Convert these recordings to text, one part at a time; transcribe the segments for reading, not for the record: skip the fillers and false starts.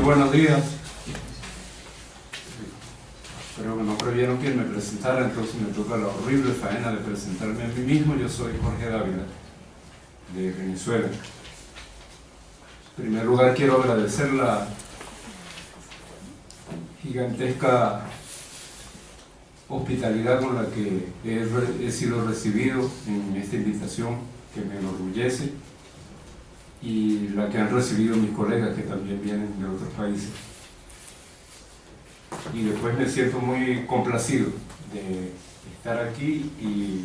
buenos días. Pero no previeron que me presentara, entonces me toca la horrible faena de presentarme a mí mismo. Yo soy Jorge Dávila, de Venezuela. En primer lugar, quiero agradecer la gigantesca hospitalidad con la que he sido recibido en esta invitación, que me enorgullece, y la que han recibido mis colegas que también vienen de otros países. Y después me siento muy complacido de estar aquí, y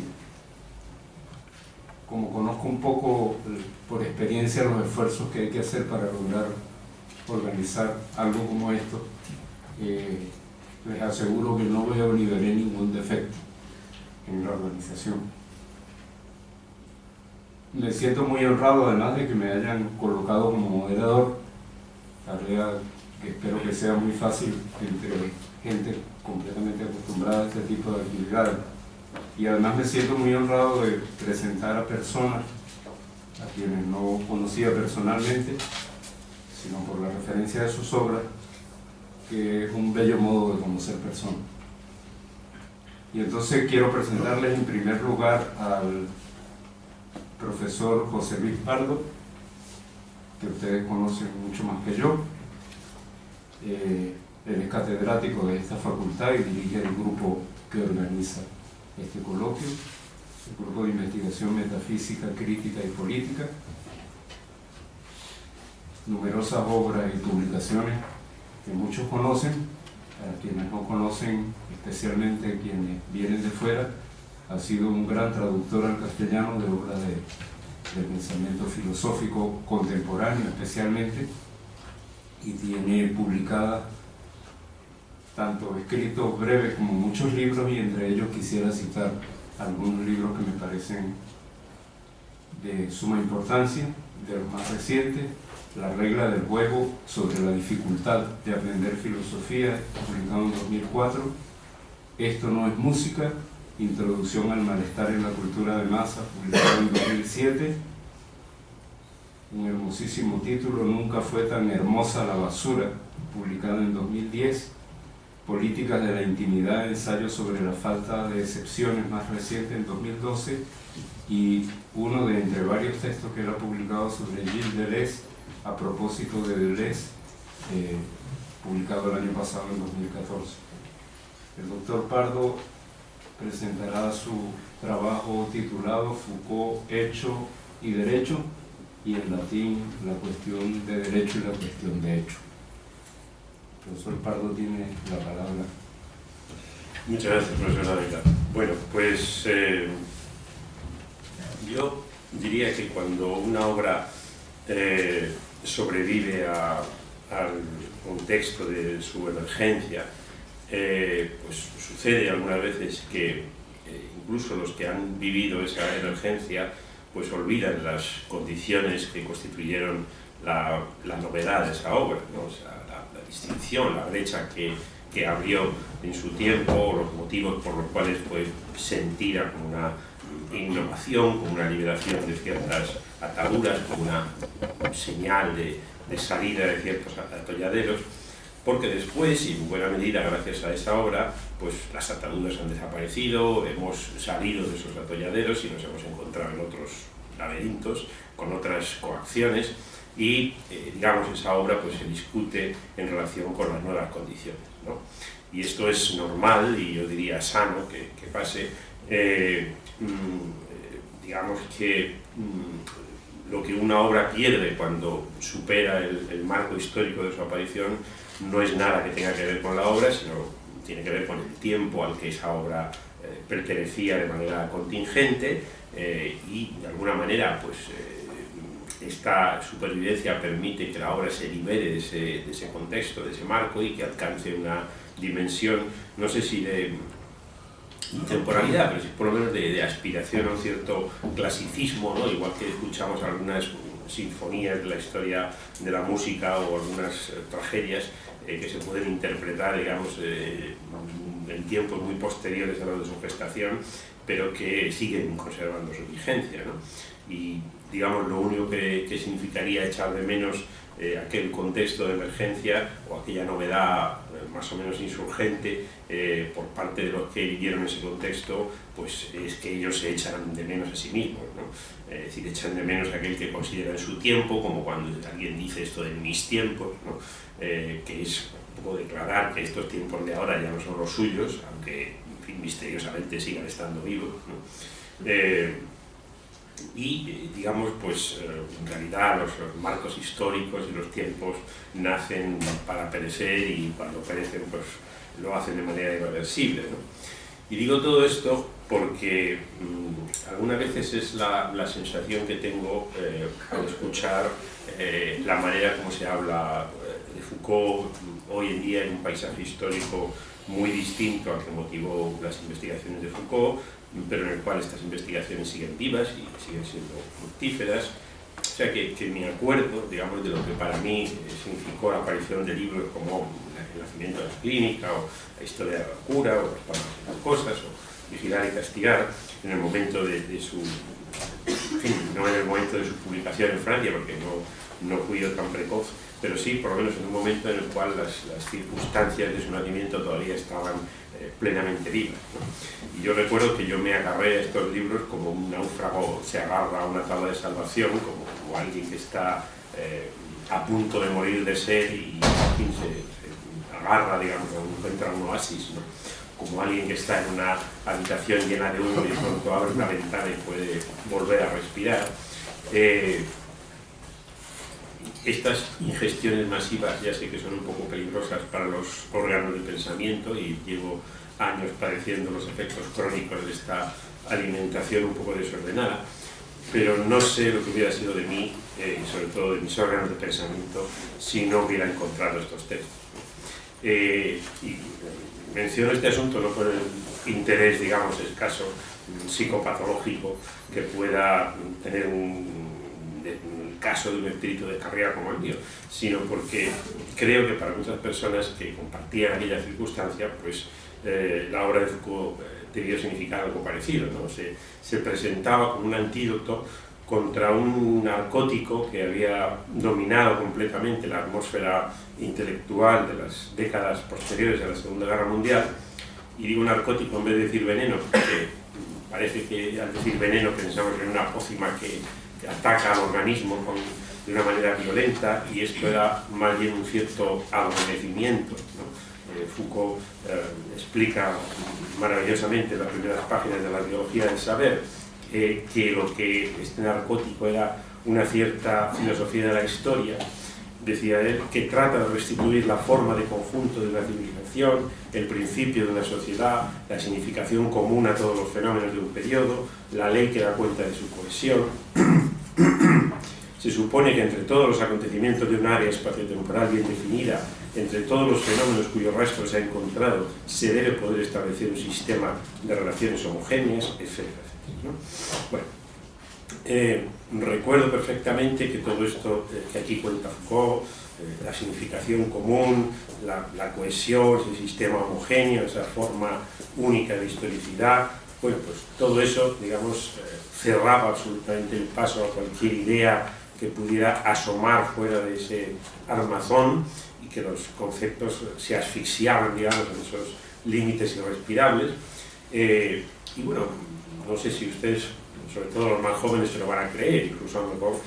como conozco un poco por experiencia los esfuerzos que hay que hacer para lograr organizar algo como esto, les aseguro que no veo ni veré ningún defecto en la organización. Me siento muy honrado, además de que me hayan colocado como moderador, tarea que espero que sea muy fácil entre gente completamente acostumbrada a este tipo de actividades. Y además me siento muy honrado de presentar a personas a quienes no conocía personalmente, sino por la referencia de sus obras, que es un bello modo de conocer personas. Y entonces quiero presentarles en primer lugar al profesor José Luis Pardo, que ustedes conocen mucho más que yo. Él es catedrático de esta facultad y dirige el grupo que organiza este coloquio, el Grupo de Investigación Metafísica, Crítica y Política. Numerosas obras y publicaciones que muchos conocen. Para quienes no conocen, especialmente quienes vienen de fuera, ha sido un gran traductor al castellano de obras del pensamiento filosófico contemporáneo especialmente, y tiene publicadas tanto escritos breves como muchos libros, y entre ellos quisiera citar algunos libros que me parecen de suma importancia. De los más recientes: La regla del juego sobre la dificultad de aprender filosofía, publicado en 2004, Esto no es música, Introducción al malestar en la cultura de masa, publicado en 2007, un hermosísimo título, Nunca fue tan hermosa la basura, publicado en 2010, Políticas de la intimidad, ensayo sobre la falta de excepciones, más reciente, en 2012, y uno de entre varios textos que él ha publicado sobre Gilles Deleuze, a propósito de Deleuze, publicado el año pasado, en 2014. El doctor Pardo presentará su trabajo titulado Foucault, Hecho y Derecho, y en latín La cuestión de derecho y la cuestión de hecho. El profesor Pardo tiene la palabra. Muchas gracias, profesor Dávila. Bueno, pues yo diría que cuando una obra sobrevive al contexto de su emergencia, pues sucede algunas veces que incluso los que han vivido esa emergencia pues olvidan las condiciones que constituyeron la novedad de esa obra, ¿no? O sea, la distinción, la brecha que abrió en su tiempo, los motivos por los cuales fue sentida como una innovación, como una liberación de ciertas ataduras, como una señal de salida de ciertos atolladeros, porque después, y en buena medida gracias a esa obra, pues las ataduras han desaparecido, hemos salido de esos atolladeros y nos hemos encontrado en otros laberintos, con otras coacciones, y digamos, esa obra pues se discute en relación con las nuevas condiciones, ¿no? Y esto es normal, y yo diría sano que pase. Digamos que lo que una obra pierde cuando supera el marco histórico de su aparición no es nada que tenga que ver con la obra, sino tiene que ver con el tiempo al que esa obra pertenecía de manera contingente, y de alguna manera pues esta supervivencia permite que la obra se libere de ese contexto, de ese marco, y que alcance una dimensión, no sé si de temporalidad, pero sí por lo menos de aspiración a un cierto clasicismo, ¿no? Igual que escuchamos algunas sinfonías de la historia de la música o algunas tragedias que se pueden interpretar, digamos, en tiempos muy posteriores a los de su gestación, pero que siguen conservando su vigencia, ¿no? Y digamos, lo único que significaría echar de menos aquel contexto de emergencia o aquella novedad más o menos insurgente por parte de los que vivieron ese contexto, pues es que ellos se echan de menos a sí mismos, ¿no? Es decir, echan de menos a aquel que consideran su tiempo, como cuando alguien dice esto de mis tiempos, ¿no? Que es un poco declarar que estos tiempos de ahora ya no son los suyos, aunque en fin, misteriosamente sigan estando vivos, ¿no? Y digamos, pues en realidad los marcos históricos y los tiempos nacen para perecer y cuando perecen pues lo hacen de manera irreversible, ¿no? Y digo todo esto porque algunas veces es la sensación que tengo al escuchar la manera como se habla de Foucault hoy en día en un paisaje histórico muy distinto al que motivó las investigaciones de Foucault, pero en el cual estas investigaciones siguen vivas y siguen siendo fructíferas. O sea que me acuerdo, digamos, de lo que para mí significó la aparición de libros como El nacimiento de la clínica, o La historia de la locura, o Las palmas y las cosas, o Vigilar y castigar, en el momento de su... En fin, no en el momento de su publicación en Francia, porque no fui yo tan precoz, pero sí, por lo menos en un momento en el cual las circunstancias de su nacimiento todavía estaban plenamente vivas, ¿no? Y yo recuerdo que yo me agarré a estos libros como un náufrago se agarra a una tabla de salvación, como alguien que está a punto de morir de sed y en fin, se agarra, digamos, encuentra un oasis, ¿no? Como alguien que está en una habitación llena de humo y de pronto abre una ventana y puede volver a respirar. Estas ingestiones masivas ya sé que son un poco peligrosas para los órganos de pensamiento y llevo años padeciendo los efectos crónicos de esta alimentación un poco desordenada, pero no sé lo que hubiera sido de mí, y sobre todo de mis órganos de pensamiento, si no hubiera encontrado estos textos. Y menciono este asunto no por el interés, digamos, escaso, psicopatológico que pueda tener un caso de un espíritu de carrera como el mío, sino porque creo que para muchas personas que compartían aquella circunstancia, pues la obra de Foucault debió significar algo parecido, ¿no? Se presentaba como un antídoto contra un narcótico que había dominado completamente la atmósfera intelectual de las décadas posteriores a la Segunda Guerra Mundial, y digo narcótico en vez de decir veneno, porque parece que al decir veneno pensamos en una pócima que ataca al organismo de una manera violenta, y esto era más bien un cierto adormecimiento, ¿no? Foucault explica maravillosamente en las primeras páginas de la biología del saber que lo que este narcótico era una cierta filosofía de la historia, decía él, que trata de restituir la forma de conjunto de una civilización, el principio de una sociedad, la significación común a todos los fenómenos de un periodo, la ley que da cuenta de su cohesión. Se supone que entre todos los acontecimientos de un área espaciotemporal bien definida, entre todos los fenómenos cuyos rastros se ha encontrado, se debe poder establecer un sistema de relaciones homogéneas, etc. ¿no? Bueno, recuerdo perfectamente que todo esto que aquí cuenta Foucault, la significación común, la cohesión, ese sistema homogéneo, esa forma única de historicidad, bueno, pues todo eso, digamos, cerraba absolutamente el paso a cualquier idea que pudiera asomar fuera de ese armazón, y que los conceptos se asfixiaban, digamos, en esos límites irrespirables. Y bueno, no sé si ustedes, sobre todo los más jóvenes, se lo van a creer, incluso a lo mejor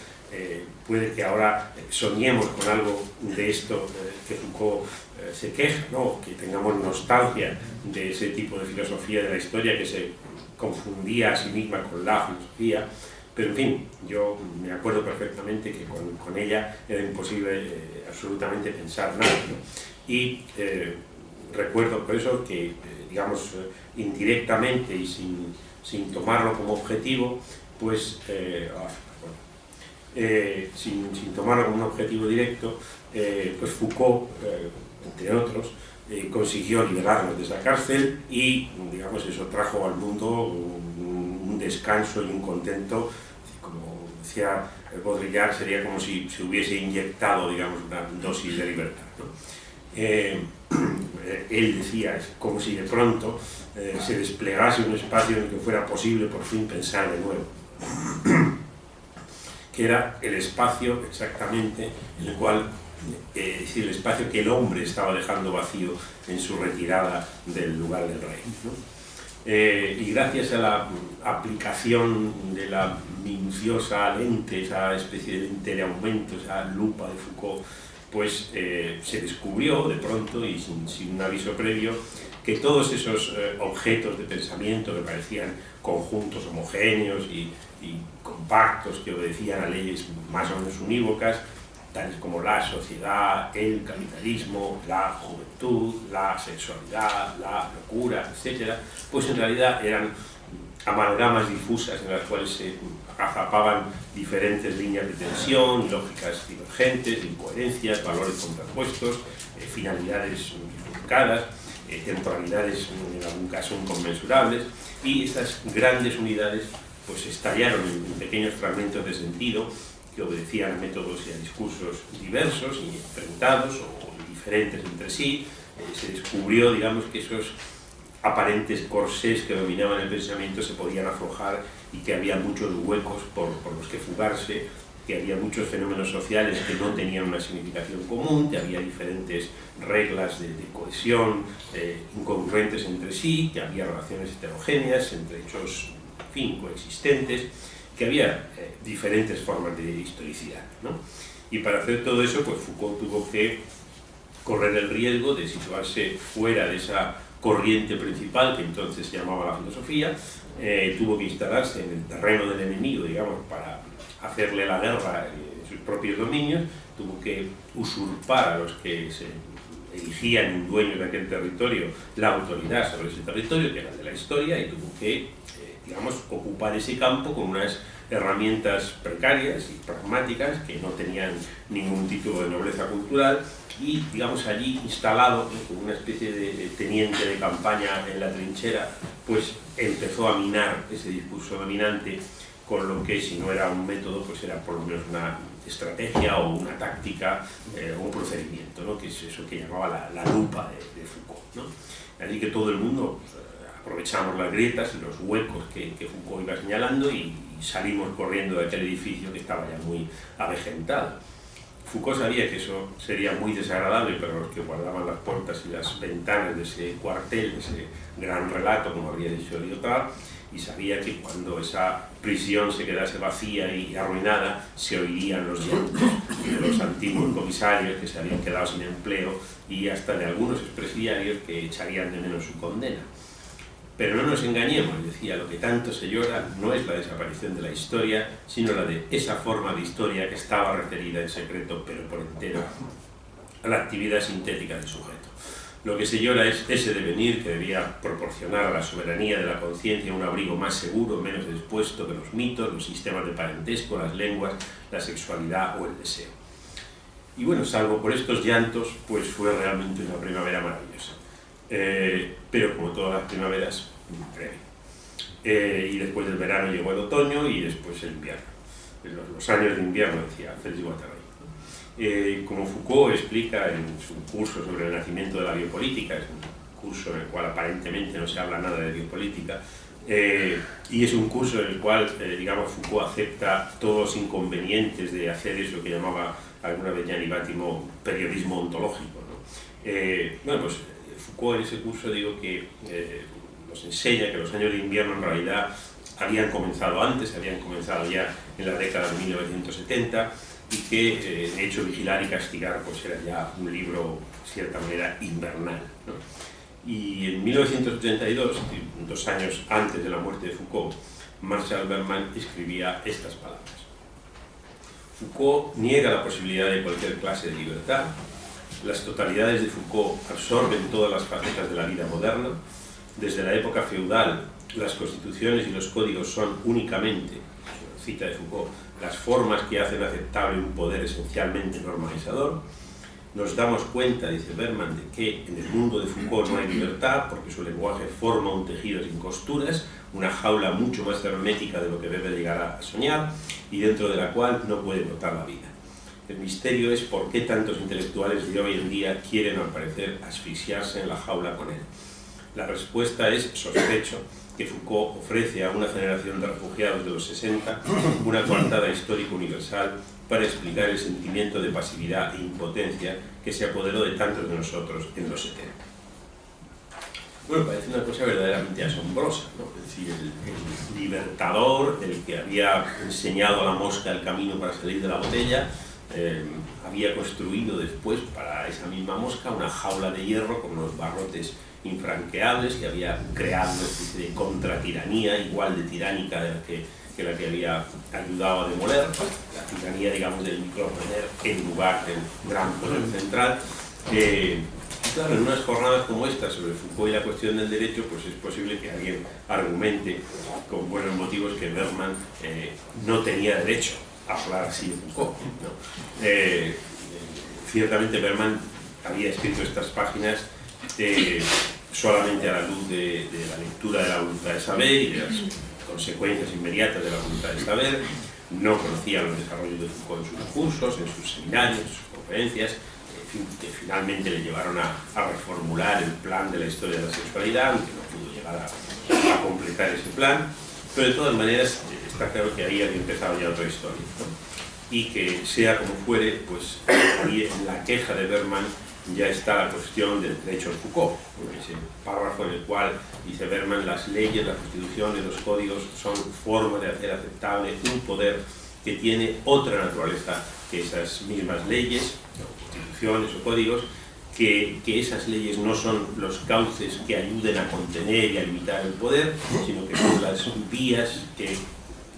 puede que ahora soñemos con algo de esto que Foucault se queja, ¿no? Que tengamos nostalgia de ese tipo de filosofía de la historia que se confundía a sí misma con la filosofía. Pero en fin, yo me acuerdo perfectamente que con ella era imposible absolutamente pensar nada, ¿no? Y recuerdo por eso que, digamos, indirectamente y sin tomarlo como objetivo, pues, sin tomarlo como un objetivo directo, pues Foucault, entre otros, consiguió liberarnos de esa cárcel y, digamos, eso trajo al mundo un descanso y un contento, como decía Baudrillard, sería como si se hubiese inyectado, digamos, una dosis de libertad, ¿no? Él decía, es como si de pronto se desplegase un espacio en el que fuera posible por fin pensar de nuevo. que era el espacio exactamente en el cual, es decir, el espacio que el hombre estaba dejando vacío en su retirada del lugar del rey, ¿no? Y gracias a la aplicación de la minuciosa lente, esa especie de lente de aumento, esa lupa de Foucault, pues se descubrió de pronto y sin un aviso previo que todos esos objetos de pensamiento que parecían conjuntos homogéneos y compactos que obedecían a leyes más o menos unívocas, tales como la sociedad, el capitalismo, la juventud, la sexualidad, la locura, etc., pues en realidad eran amalgamas difusas en las cuales se agazapaban diferentes líneas de tensión, lógicas divergentes, incoherencias, valores contrapuestos, finalidades equivocadas, temporalidades en algún caso inconmensurables, y estas grandes unidades pues estallaron en pequeños fragmentos de sentido que obedecían a métodos y a discursos diversos y enfrentados o diferentes entre sí. Se descubrió, digamos, que esos aparentes corsés que dominaban el pensamiento se podían aflojar y que había muchos huecos por los que fugarse, que había muchos fenómenos sociales que no tenían una significación común, que había diferentes reglas de cohesión incongruentes entre sí, que había relaciones heterogéneas entre hechos, en fin, coexistentes, que había diferentes formas de historicidad, ¿no? Y para hacer todo eso, pues Foucault tuvo que correr el riesgo de situarse fuera de esa corriente principal que entonces se llamaba la filosofía, tuvo que instalarse en el terreno del enemigo, digamos, para hacerle la guerra en sus propios dominios, tuvo que usurpar a los que se eligían dueños de aquel territorio la autoridad sobre ese territorio, que era el de la historia, y tuvo que digamos, ocupar ese campo con unas herramientas precarias y pragmáticas que no tenían ningún tipo de nobleza cultural y, digamos, allí instalado como una especie de teniente de campaña en la trinchera, pues empezó a minar ese discurso dominante con lo que, si no era un método, pues era por lo menos una estrategia o una táctica o un procedimiento, ¿no? Que es eso que llamaba la lupa de Foucault, ¿no? Allí que todo el mundo aprovechamos las grietas y los huecos que Foucault iba señalando y salimos corriendo de aquel edificio que estaba ya muy avejentado. Foucault sabía que eso sería muy desagradable para los que guardaban las puertas y las ventanas de ese cuartel, de ese gran relato, como habría dicho Lyotard, y sabía que cuando esa prisión se quedase vacía y arruinada, se oirían los llantos de los antiguos comisarios que se habían quedado sin empleo y hasta de algunos expresidiarios que echarían de menos su condena. Pero no nos engañemos, decía, lo que tanto se llora no es la desaparición de la historia, sino la de esa forma de historia que estaba referida en secreto, pero por entero, a la actividad sintética del sujeto. Lo que se llora es ese devenir que debía proporcionar a la soberanía de la conciencia un abrigo más seguro, menos expuesto que los mitos, los sistemas de parentesco, las lenguas, la sexualidad o el deseo. Y bueno, salvo por estos llantos, pues fue realmente una primavera maravillosa. Pero como todas las primaveras, breve. Y después del verano llegó el otoño y después el invierno. Los años de invierno, decía Félix Guattari. Como Foucault explica en su curso sobre el nacimiento de la biopolítica, es un curso en el cual aparentemente no se habla nada de biopolítica, y es un curso en el cual, digamos, Foucault acepta todos los inconvenientes de hacer eso que llamaba alguna vez Gianni Battimo periodismo ontológico, ¿no? Bueno, pues Foucault en ese curso digo que nos enseña que los años de invierno en realidad habían comenzado antes, habían comenzado ya en la década de 1970 y que de hecho Vigilar y Castigar pues era ya un libro de cierta manera invernal, ¿no? Y en 1982, 2 años antes de la muerte de Foucault, Marshall Berman escribía estas palabras: Foucault niega la posibilidad de cualquier clase de libertad. Las totalidades de Foucault absorben todas las facetas de la vida moderna. Desde la época feudal, las constituciones y los códigos son únicamente, cita de Foucault, las formas que hacen aceptable un poder esencialmente normalizador. Nos damos cuenta, dice Berman, de que en el mundo de Foucault no hay libertad porque su lenguaje forma un tejido sin costuras, una jaula mucho más hermética de lo que debe llegar a soñar y dentro de la cual no puede brotar la vida. El misterio es por qué tantos intelectuales de hoy en día quieren, al parecer, asfixiarse en la jaula con él. La respuesta es, sospecho, que Foucault ofrece a una generación de refugiados de los 60 una coartada histórica universal para explicar el sentimiento de pasividad e impotencia que se apoderó de tantos de nosotros en los 70. Bueno, parece una cosa verdaderamente asombrosa, ¿no? Es decir, el libertador, el que había enseñado a la mosca el camino para salir de la botella, había construido después para esa misma mosca una jaula de hierro con unos barrotes infranqueables, que había creado una especie de contratiranía igual de tiránica que la que había ayudado a demoler, la tiranía, digamos, del micropoder en lugar del gran poder central. Claro, en unas jornadas como esta sobre Foucault y la cuestión del derecho, pues es posible que alguien argumente con buenos motivos que Bergman no tenía derecho a hablar así de Foucault, ¿no? Ciertamente Bergman había escrito estas páginas solamente a la luz de la lectura de la voluntad de saber y de las consecuencias inmediatas de la voluntad de saber. No conocía los desarrollos de Foucault en sus cursos, en sus seminarios, en sus conferencias, que finalmente le llevaron a reformular el plan de la historia de la sexualidad, aunque no pudo llegar a completar ese plan, pero de todas maneras está claro que ahí había empezado ya otra historia, ¿no? Y que sea como fuere, pues ahí en la queja de Bergman ya está la cuestión del derecho de Foucault, ese párrafo en el cual dice Bergman: las leyes, la constitución y los códigos son formas de hacer aceptable un poder que tiene otra naturaleza que esas mismas leyes, constituciones o códigos, que esas leyes no son los cauces que ayuden a contener y a limitar el poder, sino que son las vías que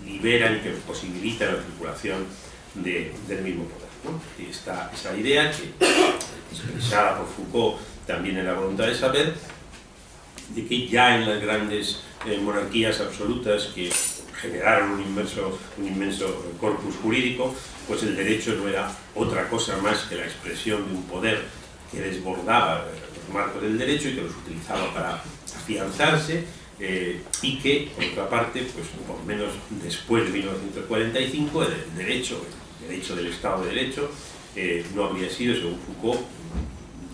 liberan y que posibilitan la circulación del mismo poder, ¿no? Y está esa idea, que expresada por Foucault también en la voluntad de saber, de que ya en las grandes monarquías absolutas que generaron un inmenso corpus jurídico, pues el derecho no era otra cosa más que la expresión de un poder que desbordaba los marcos del derecho y que los utilizaba para afianzarse, y que, por otra parte, pues por lo menos después de 1945, el derecho del Estado de Derecho no habría sido, según Foucault,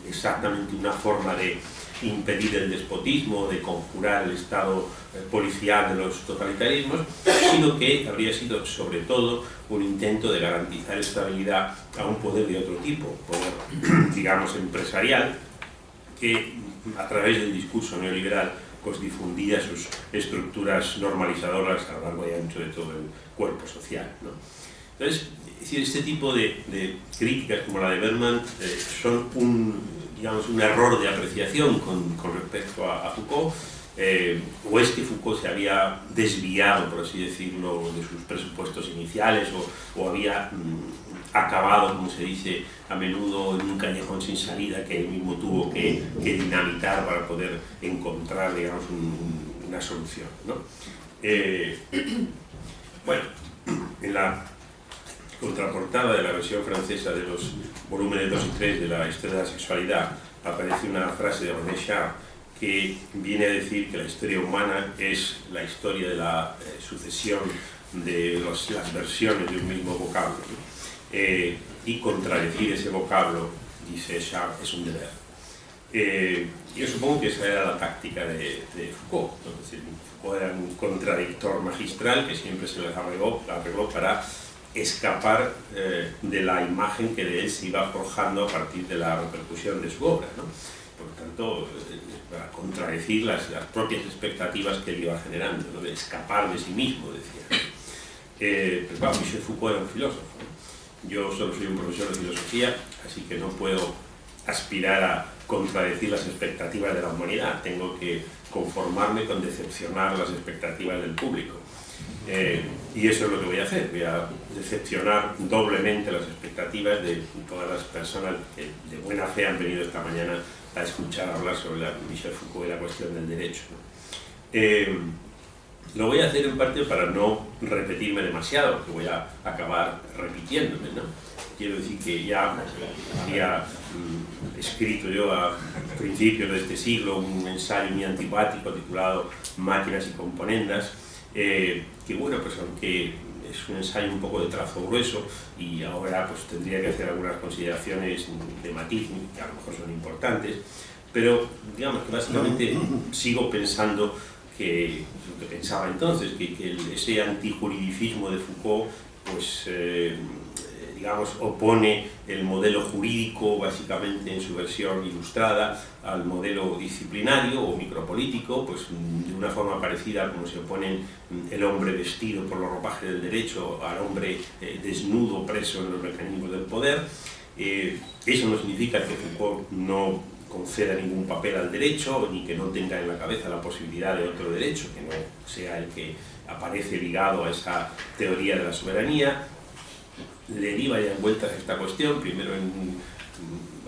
exactamente una forma de impedir el despotismo, de conjurar el Estado policial de los totalitarismos, sino que habría sido sobre todo un intento de garantizar estabilidad a un poder de otro tipo, poder, digamos, empresarial, que a través del discurso neoliberal pues difundía sus estructuras normalizadoras a lo largo y ancho de todo el cuerpo social, ¿no? Entonces, es decir, este tipo de críticas como la de Bergman son un error de apreciación con respecto a Foucault, o es que Foucault se había desviado, por así decirlo, de sus presupuestos iniciales, o había acabado, como se dice a menudo, en un callejón sin salida que él mismo tuvo que dinamitar para poder encontrar, digamos, una solución, ¿no? Bueno, en la contraportada de la versión francesa de los volúmenes 2 y 3 de la historia de la sexualidad aparece una frase de René Char que viene a decir que la historia humana es la historia de la sucesión de las versiones de un mismo vocablo, ¿no? Y contradecir ese vocablo, dice Char, es un deber. Yo supongo que esa era la táctica de Foucault, ¿no? Es decir, Foucault era un contradictor magistral que siempre se les arregló para escapar de la imagen que de él se iba forjando a partir de la repercusión de su obra, ¿no? Por lo tanto, para contradecir las propias expectativas que él iba generando, ¿no? De escapar de sí mismo, decía. Pero claro, Michel Foucault era un filósofo, ¿no? Yo solo soy un profesor de filosofía, así que no puedo aspirar a contradecir las expectativas de la humanidad, tengo que conformarme con decepcionar las expectativas del público. Y eso es lo que voy a hacer, voy a decepcionar doblemente las expectativas de todas las personas que de buena fe han venido esta mañana a escuchar hablar sobre Michel Foucault y la cuestión del derecho, ¿no? Lo voy a hacer en parte para no repetirme demasiado, porque voy a acabar repitiéndome, ¿no? Quiero decir que ya había escrito yo a principios de este siglo un ensayo muy antipático titulado Máquinas y componendas, que bueno, pues aunque es un ensayo un poco de trazo grueso y ahora pues tendría que hacer algunas consideraciones de matiz que a lo mejor son importantes, pero digamos que básicamente sigo pensando que lo que pensaba entonces, que ese antijuridicismo de Foucault, pues, digamos, opone el modelo jurídico, básicamente en su versión ilustrada, al modelo disciplinario o micropolítico, pues de una forma parecida como se oponen el hombre vestido por los ropajes del derecho al hombre desnudo, preso en los mecanismos del poder. Eso no significa que Foucault no conceda ningún papel al derecho, ni que no tenga en la cabeza la posibilidad de otro derecho, que no sea el que aparece ligado a esa teoría de la soberanía. Le di varias vueltas a esta cuestión, primero en un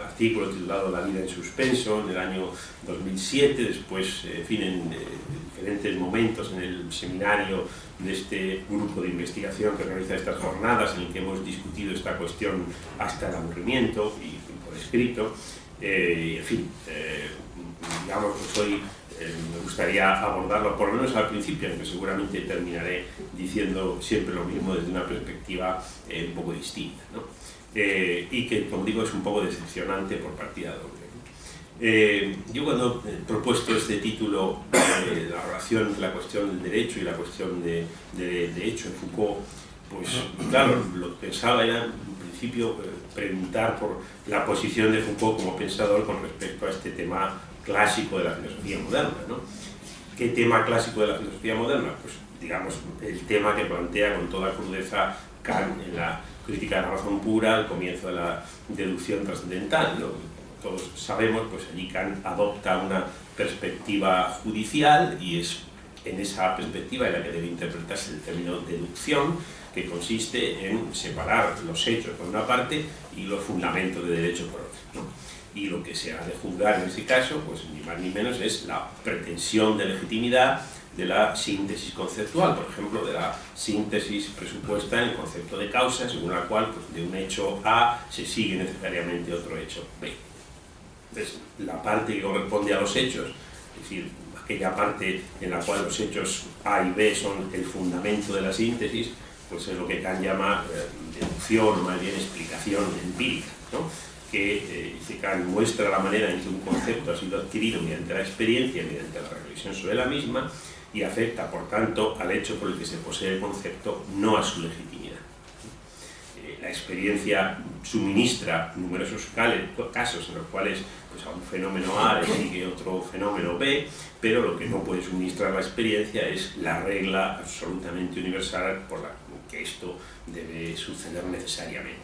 artículo titulado La vida en suspenso, en el año 2007, después, en fin, en diferentes momentos en el seminario de este grupo de investigación que organiza estas jornadas, en el que hemos discutido esta cuestión hasta el aburrimiento y por escrito. En fin, digamos que me gustaría abordarlo por lo menos al principio, aunque seguramente terminaré diciendo siempre lo mismo desde una perspectiva un poco distinta, ¿no? Y que, como digo, es un poco decepcionante por partida doble. Yo cuando he propuesto este título, la relación entre la cuestión del derecho y la cuestión de hecho en Foucault, pues claro, lo que pensaba era en principio preguntar por la posición de Foucault como pensador con respecto a este tema clásico de la filosofía moderna, ¿no? ¿Qué tema clásico de la filosofía moderna? Pues digamos el tema que plantea con toda crudeza Kant en la Crítica de la razón pura, al comienzo de la deducción trascendental, ¿no? Todos sabemos, pues allí Kant adopta una perspectiva judicial y es en esa perspectiva en la que debe interpretarse el término deducción, que consiste en separar los hechos por una parte y los fundamentos de derecho por otra, ¿no? Y lo que se ha de juzgar en ese caso, pues ni más ni menos, es la pretensión de legitimidad de la síntesis conceptual, por ejemplo, de la síntesis presupuesta en el concepto de causa, según la cual pues, de un hecho A se sigue necesariamente otro hecho B. Entonces, la parte que corresponde a los hechos, es decir, aquella parte en la cual los hechos A y B son el fundamento de la síntesis, pues es lo que Kant llama deducción, o más bien explicación empírica, ¿no? Que Kant muestra la manera en que un concepto ha sido adquirido mediante la experiencia, mediante la reflexión sobre la misma, y afecta, por tanto, al hecho por el que se posee el concepto, no a su legitimidad. La experiencia suministra numerosos casos en los cuales pues, a un fenómeno A le sigue otro fenómeno B, pero lo que no puede suministrar la experiencia es la regla absolutamente universal por la que esto debe suceder necesariamente.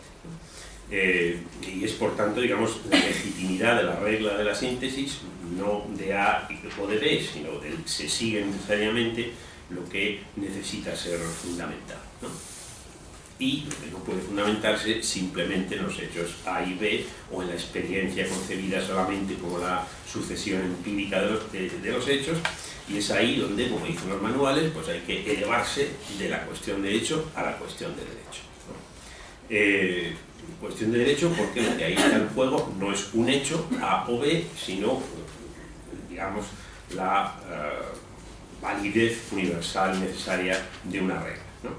Y es, por tanto, digamos, la legitimidad de la regla de la síntesis, no de A o de B, sino del se sigue necesariamente lo que necesita ser fundamentado, ¿no? Y lo que no puede fundamentarse simplemente en los hechos A y B o en la experiencia concebida solamente como la sucesión empírica de los hechos, y es ahí donde, como dicen los manuales, pues hay que elevarse de la cuestión de hecho a la cuestión de derecho, ¿no? Cuestión de derecho porque lo que ahí está en juego no es un hecho A o B, sino, digamos, la validez universal necesaria de una regla, ¿no?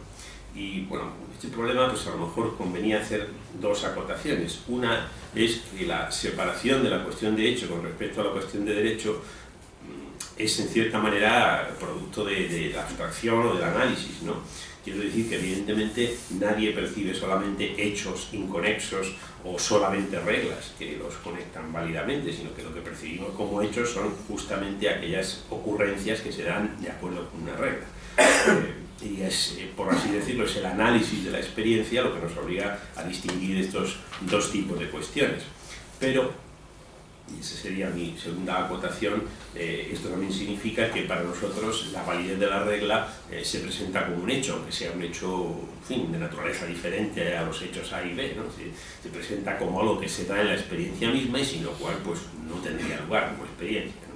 Y bueno, este problema pues a lo mejor convenía hacer dos acotaciones. Una es que la separación de la cuestión de hecho con respecto a la cuestión de derecho es en cierta manera producto de la abstracción o del análisis, ¿no? Quiero decir que evidentemente nadie percibe solamente hechos inconexos o solamente reglas que los conectan válidamente, sino que lo que percibimos como hechos son justamente aquellas ocurrencias que se dan de acuerdo con una regla. Y es, por así decirlo, es el análisis de la experiencia lo que nos obliga a distinguir estos dos tipos de cuestiones. Pero, y esa sería mi segunda acotación, esto también significa que para nosotros la validez de la regla se presenta como un hecho, aunque sea un hecho, en fin, de naturaleza diferente a los hechos A y B, ¿no? Se presenta como algo que se da en la experiencia misma y sin lo cual pues, no tendría lugar como experiencia, ¿no?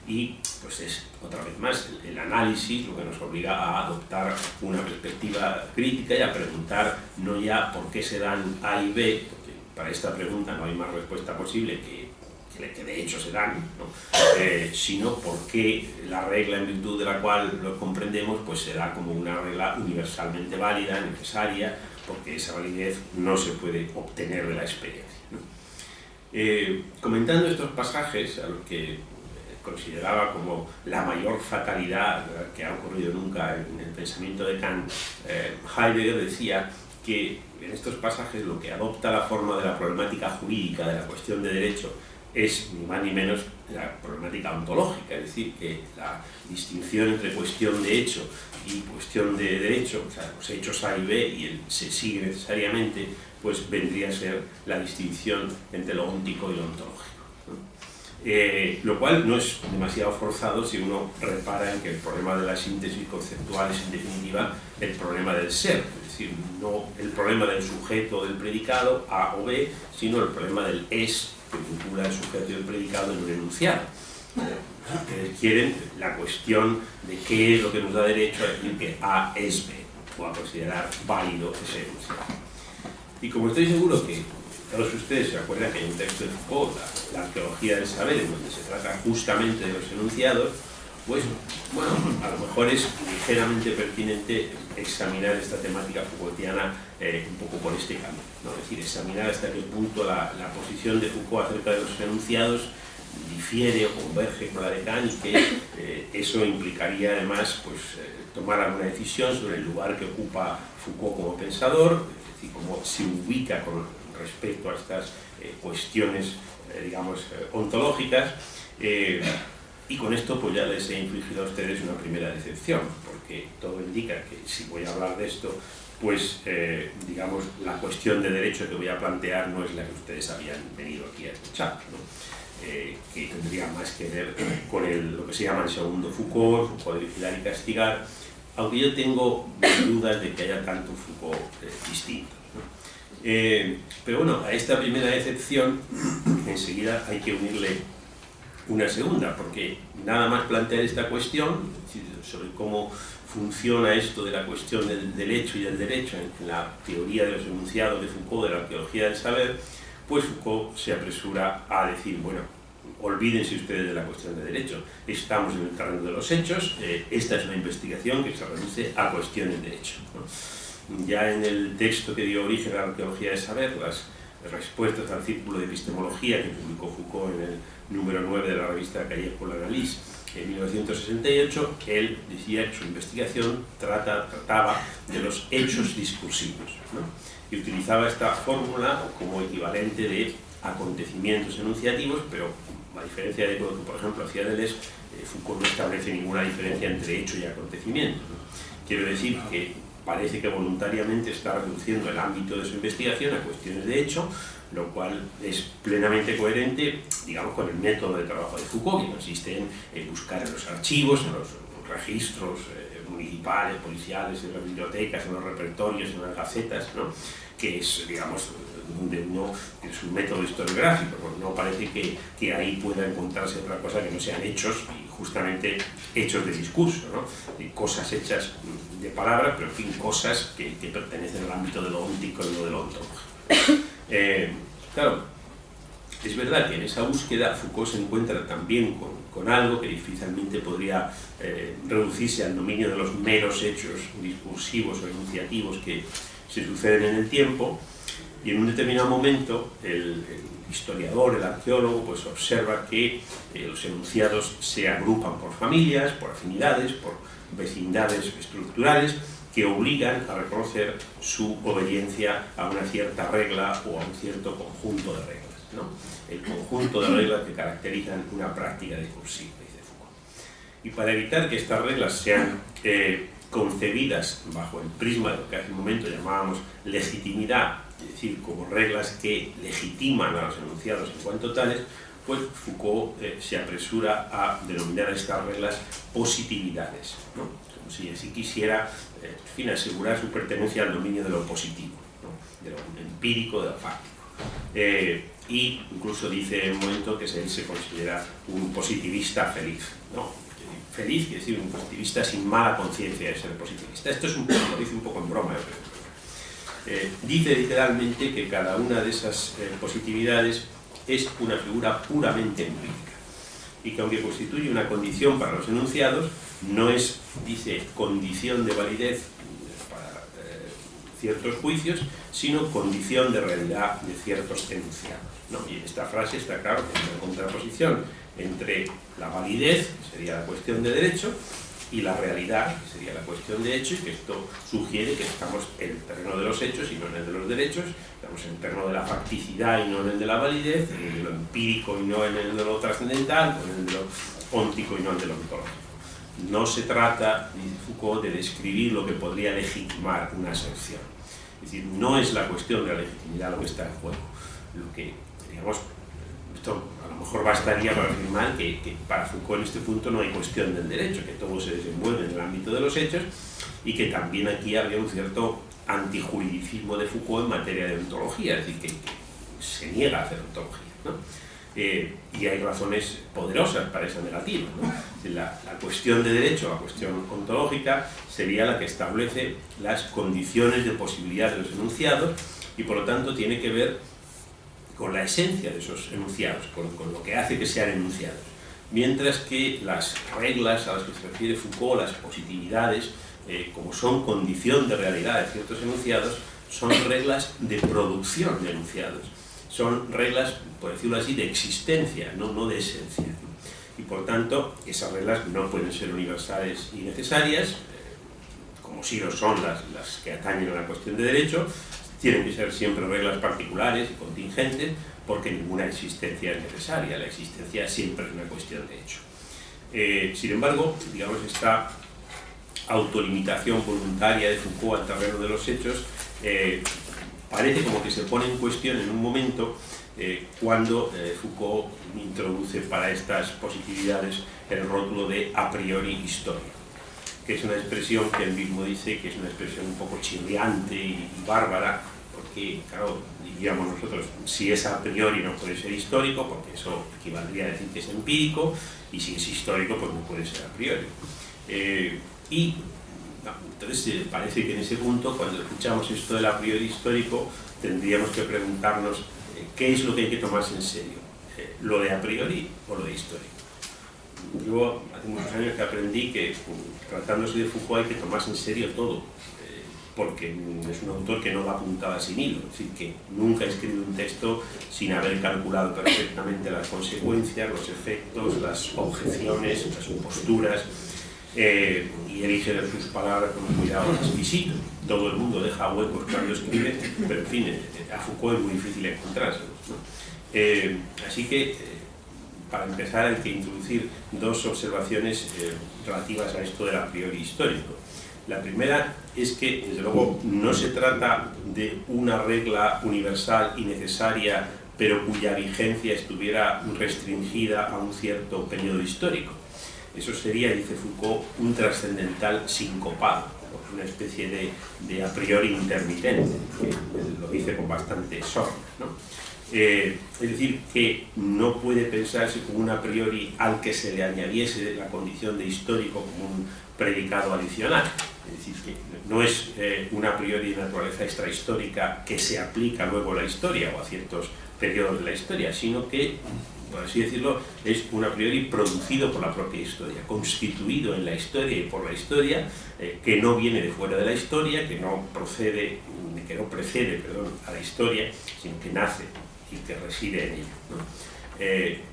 Y pues es, otra vez más, el análisis lo que nos obliga a adoptar una perspectiva crítica y a preguntar no ya por qué se dan A y B, porque para esta pregunta no hay más respuesta posible que de hecho se dan, ¿no? Sino porque la regla en virtud de la cual lo comprendemos pues se da como una regla universalmente válida, necesaria, porque esa validez no se puede obtener de la experiencia, ¿no? Comentando estos pasajes a los que consideraba como la mayor fatalidad que ha ocurrido nunca en el pensamiento de Kant, Heidegger decía que en estos pasajes lo que adopta la forma de la problemática jurídica de la cuestión de derecho es ni más ni menos la problemática ontológica, es decir, que la distinción entre cuestión de hecho y cuestión de derecho, o sea, los hechos A y B y el se sigue necesariamente, pues vendría a ser la distinción entre lo óntico y lo ontológico, ¿no? Lo cual no es demasiado forzado si uno repara en que el problema de la síntesis conceptual es en definitiva el problema del ser, es decir, no el problema del sujeto o del predicado A o B, sino el problema del es que vincula el sujeto y el predicado en un enunciado. Ustedes quieren la cuestión de qué es lo que nos da derecho a decir que A es B o a considerar válido ese enunciado. Y como estoy seguro que todos ustedes se acuerdan que hay un texto de Foucault, la arqueología del saber, en donde se trata justamente de los enunciados, pues bueno, a lo mejor es ligeramente pertinente examinar esta temática Foucaultiana un poco por este camino, ¿no? Es decir, examinar hasta qué punto la posición de Foucault acerca de los enunciados difiere o converge con la de Kant, y que eso implicaría además pues, tomar alguna decisión sobre el lugar que ocupa Foucault como pensador, es decir, cómo se ubica con respecto a estas cuestiones, digamos, ontológicas, y con esto pues ya les he infligido a ustedes una primera decepción, porque todo indica que si voy a hablar de esto, pues digamos, la cuestión de derecho que voy a plantear no es la que ustedes habían venido aquí a escuchar, ¿no? Que tendría más que ver con lo que se llama el segundo Foucault, Foucault de vigilar y castigar, aunque yo tengo dudas de que haya tanto Foucault distintos, ¿no? Pero bueno, a esta primera decepción enseguida hay que unirle una segunda, porque nada más plantear esta cuestión sobre cómo funciona esto de la cuestión del derecho y del derecho en la teoría de los enunciados de Foucault, de la arqueología del saber, pues Foucault se apresura a decir, bueno, olvídense ustedes de la cuestión de derecho, estamos en el terreno de los hechos, esta es una investigación que se reduce a cuestiones de hecho, ¿no? Ya en el texto que dio origen a la arqueología del saber, las respuestas al círculo de epistemología que publicó Foucault en el número 9 de la revista Cahiers pour l'Analyse en 1968, él decía que su investigación trataba de los hechos discursivos, ¿no? Y utilizaba esta fórmula como equivalente de acontecimientos enunciativos, pero a diferencia de lo que, por ejemplo, hacía Deleuze, Foucault no establece ninguna diferencia entre hecho y acontecimiento, ¿no? Quiero decir que parece que voluntariamente está reduciendo el ámbito de su investigación a cuestiones de hecho, lo cual es plenamente coherente, digamos, con el método de trabajo de Foucault, que consiste en buscar en los archivos, en los registros municipales, policiales, en las bibliotecas, en los repertorios, en las gacetas, ¿no? Que es, digamos, donde uno es un método historiográfico, pues no parece que ahí pueda encontrarse otra cosa que no sean hechos, y justamente hechos de discurso, ¿no? Cosas hechas de palabras, pero en fin, cosas que pertenecen al ámbito de lo óntico y no de lo ontológico. Claro, es verdad que en esa búsqueda Foucault se encuentra también con algo que difícilmente podría reducirse al dominio de los meros hechos discursivos o enunciativos que se suceden en el tiempo, y en un determinado momento el historiador, el arqueólogo, pues observa que los enunciados se agrupan por familias, por afinidades, por vecindades estructurales, que obligan a reconocer su obediencia a una cierta regla o a un cierto conjunto de reglas, ¿no? El conjunto de reglas que caracterizan una práctica discursiva, dice Foucault. Y para evitar que estas reglas sean concebidas bajo el prisma de lo que hace un momento llamábamos legitimidad, es decir, como reglas que legitiman a los enunciados en cuanto tales, pues Foucault se apresura a denominar a estas reglas positividades, ¿no? Como si así quisiera, en fin, asegurar su pertenencia al dominio de lo positivo, ¿no? De lo empírico, de lo fáctico. Y incluso dice en un momento que él se considera un positivista feliz, ¿no? Feliz, quiere decir un positivista sin mala conciencia de ser positivista. Esto es un poco, lo dice un poco en broma, dice literalmente que cada una de esas positividades es una figura puramente empírica, y que aunque constituye una condición para los enunciados, no es, dice, condición de validez para ciertos juicios, sino condición de realidad de ciertos enunciados, ¿no? Y en esta frase está claro que hay una contraposición entre la validez, que sería la cuestión de derecho, y la realidad, que sería la cuestión de hecho, y que esto sugiere que estamos en el terreno de los hechos y no en el de los derechos, estamos en el terreno de la facticidad y no en el de la validez, en el de lo empírico y no en el de lo trascendental, o en el de lo óntico y no en el de lo ontológico. No se trata, dice Foucault, de describir lo que podría legitimar una aserción. Es decir, no es la cuestión de la legitimidad lo que está en juego. Lo que, digamos, esto a lo mejor bastaría para afirmar que para Foucault en este punto no hay cuestión del derecho, que todo se desenvuelve en el ámbito de los hechos y que también aquí habría un cierto antijuridicismo de Foucault en materia de ontología, es decir, que se niega a hacer ontología, ¿no? Y hay razones poderosas para esa negativa, ¿no? La cuestión de derecho, la cuestión ontológica, sería la que establece las condiciones de posibilidad de los enunciados y por lo tanto tiene que ver con la esencia de esos enunciados, con lo que hace que sean enunciados. Mientras que las reglas a las que se refiere Foucault, las positividades, como son condición de realidad de ciertos enunciados, son reglas de producción de enunciados. Son reglas, por decirlo así, de existencia, no de esencia. Y por tanto, esas reglas no pueden ser universales y necesarias, como sí lo son las que atañen a la cuestión de derecho. Tienen que ser siempre reglas particulares y contingentes, porque ninguna existencia es necesaria, la existencia siempre es una cuestión de hecho. Sin embargo, digamos, esta autolimitación voluntaria de Foucault al terreno de los hechos parece como que se pone en cuestión en un momento cuando Foucault introduce para estas positividades el rótulo de a priori histórico, que es una expresión que él mismo dice que es una expresión un poco chirriante y bárbara, porque, claro, diríamos nosotros, si es a priori no puede ser histórico, porque eso equivaldría a decir que es empírico, y si es histórico, pues no puede ser a priori. Entonces parece que en ese punto, cuando escuchamos esto del a priori histórico, tendríamos que preguntarnos qué es lo que hay que tomarse en serio, lo de a priori o lo de histórico. Yo hace muchos años que aprendí que tratándose de Foucault hay que tomarse en serio todo, porque es un autor que no da puntada sin hilo, es decir, que nunca ha escrito un texto sin haber calculado perfectamente las consecuencias, los efectos, las objeciones, las posturas, y elige sus palabras con un cuidado exquisito. Todo el mundo deja huecos cuando escribe, pero en fin, a Foucault es muy difícil encontrárselos, ¿no? Así que para empezar hay que introducir dos observaciones relativas a esto del a priori histórico. La primera es que, desde luego, no se trata de una regla universal y necesaria, pero cuya vigencia estuviera restringida a un cierto periodo histórico. Eso sería, dice Foucault, un trascendental sincopado, una especie de a priori intermitente, que lo dice con bastante sorna, ¿no? Es decir, que no puede pensarse como un a priori al que se le añadiese la condición de histórico como un predicado adicional. Es decir, que no es un a priori de naturaleza extrahistórica que se aplica luego a la historia o a ciertos periodos de la historia, sino que, por así decirlo, es un a priori producido por la propia historia, constituido en la historia y por la historia, que no viene de fuera de la historia, que no precede a la historia, sino que nace y que reside en ella, ¿no?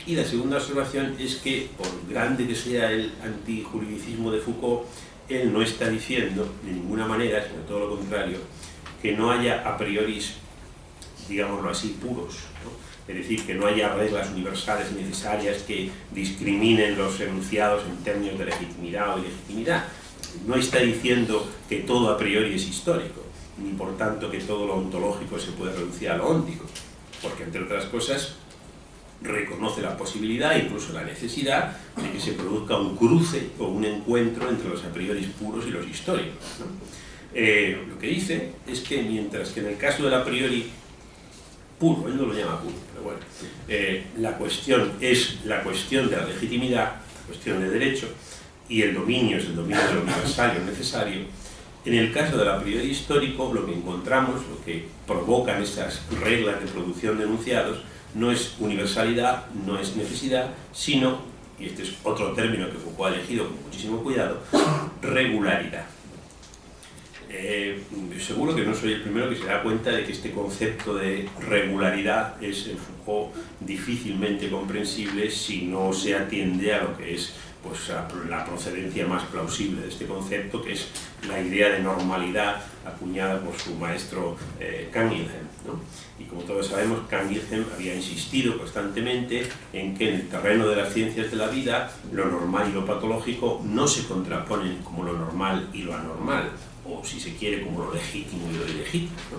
Y la segunda observación es que, por grande que sea el antijuridicismo de Foucault, él no está diciendo de ninguna manera, sino todo lo contrario, que no haya a prioris, digámoslo así, puros, ¿no? Es decir, que no haya reglas universales y necesarias que discriminen los enunciados en términos de legitimidad o ilegitimidad. No está diciendo que todo a priori es histórico, ni por tanto que todo lo ontológico se puede reducir a lo óntico, porque, entre otras cosas, reconoce la posibilidad, incluso la necesidad, de que se produzca un cruce o un encuentro entre los a priori puros y los históricos, ¿no? Lo que dice es que, mientras que en el caso del a priori puro, él no lo llama puro, pero bueno, la cuestión es la cuestión de la legitimidad, la cuestión de derecho, y el dominio es el dominio de lo universal y lo necesario. En el caso del a priori histórico, lo que encontramos, lo que provocan esas reglas de producción de enunciados, no es universalidad, no es necesidad, sino, y este es otro término que Foucault ha elegido con muchísimo cuidado, regularidad. Seguro que no soy el primero que se da cuenta de que este concepto de regularidad es en Foucault difícilmente comprensible si no se atiende a lo que es pues, la procedencia más plausible de este concepto, que es la idea de normalidad acuñada por su maestro Cunningham, ¿no? Y como todos sabemos, Cunningham había insistido constantemente en que en el terreno de las ciencias de la vida lo normal y lo patológico no se contraponen como lo normal y lo anormal, o si se quiere como lo legítimo y lo ilegítimo, ¿no?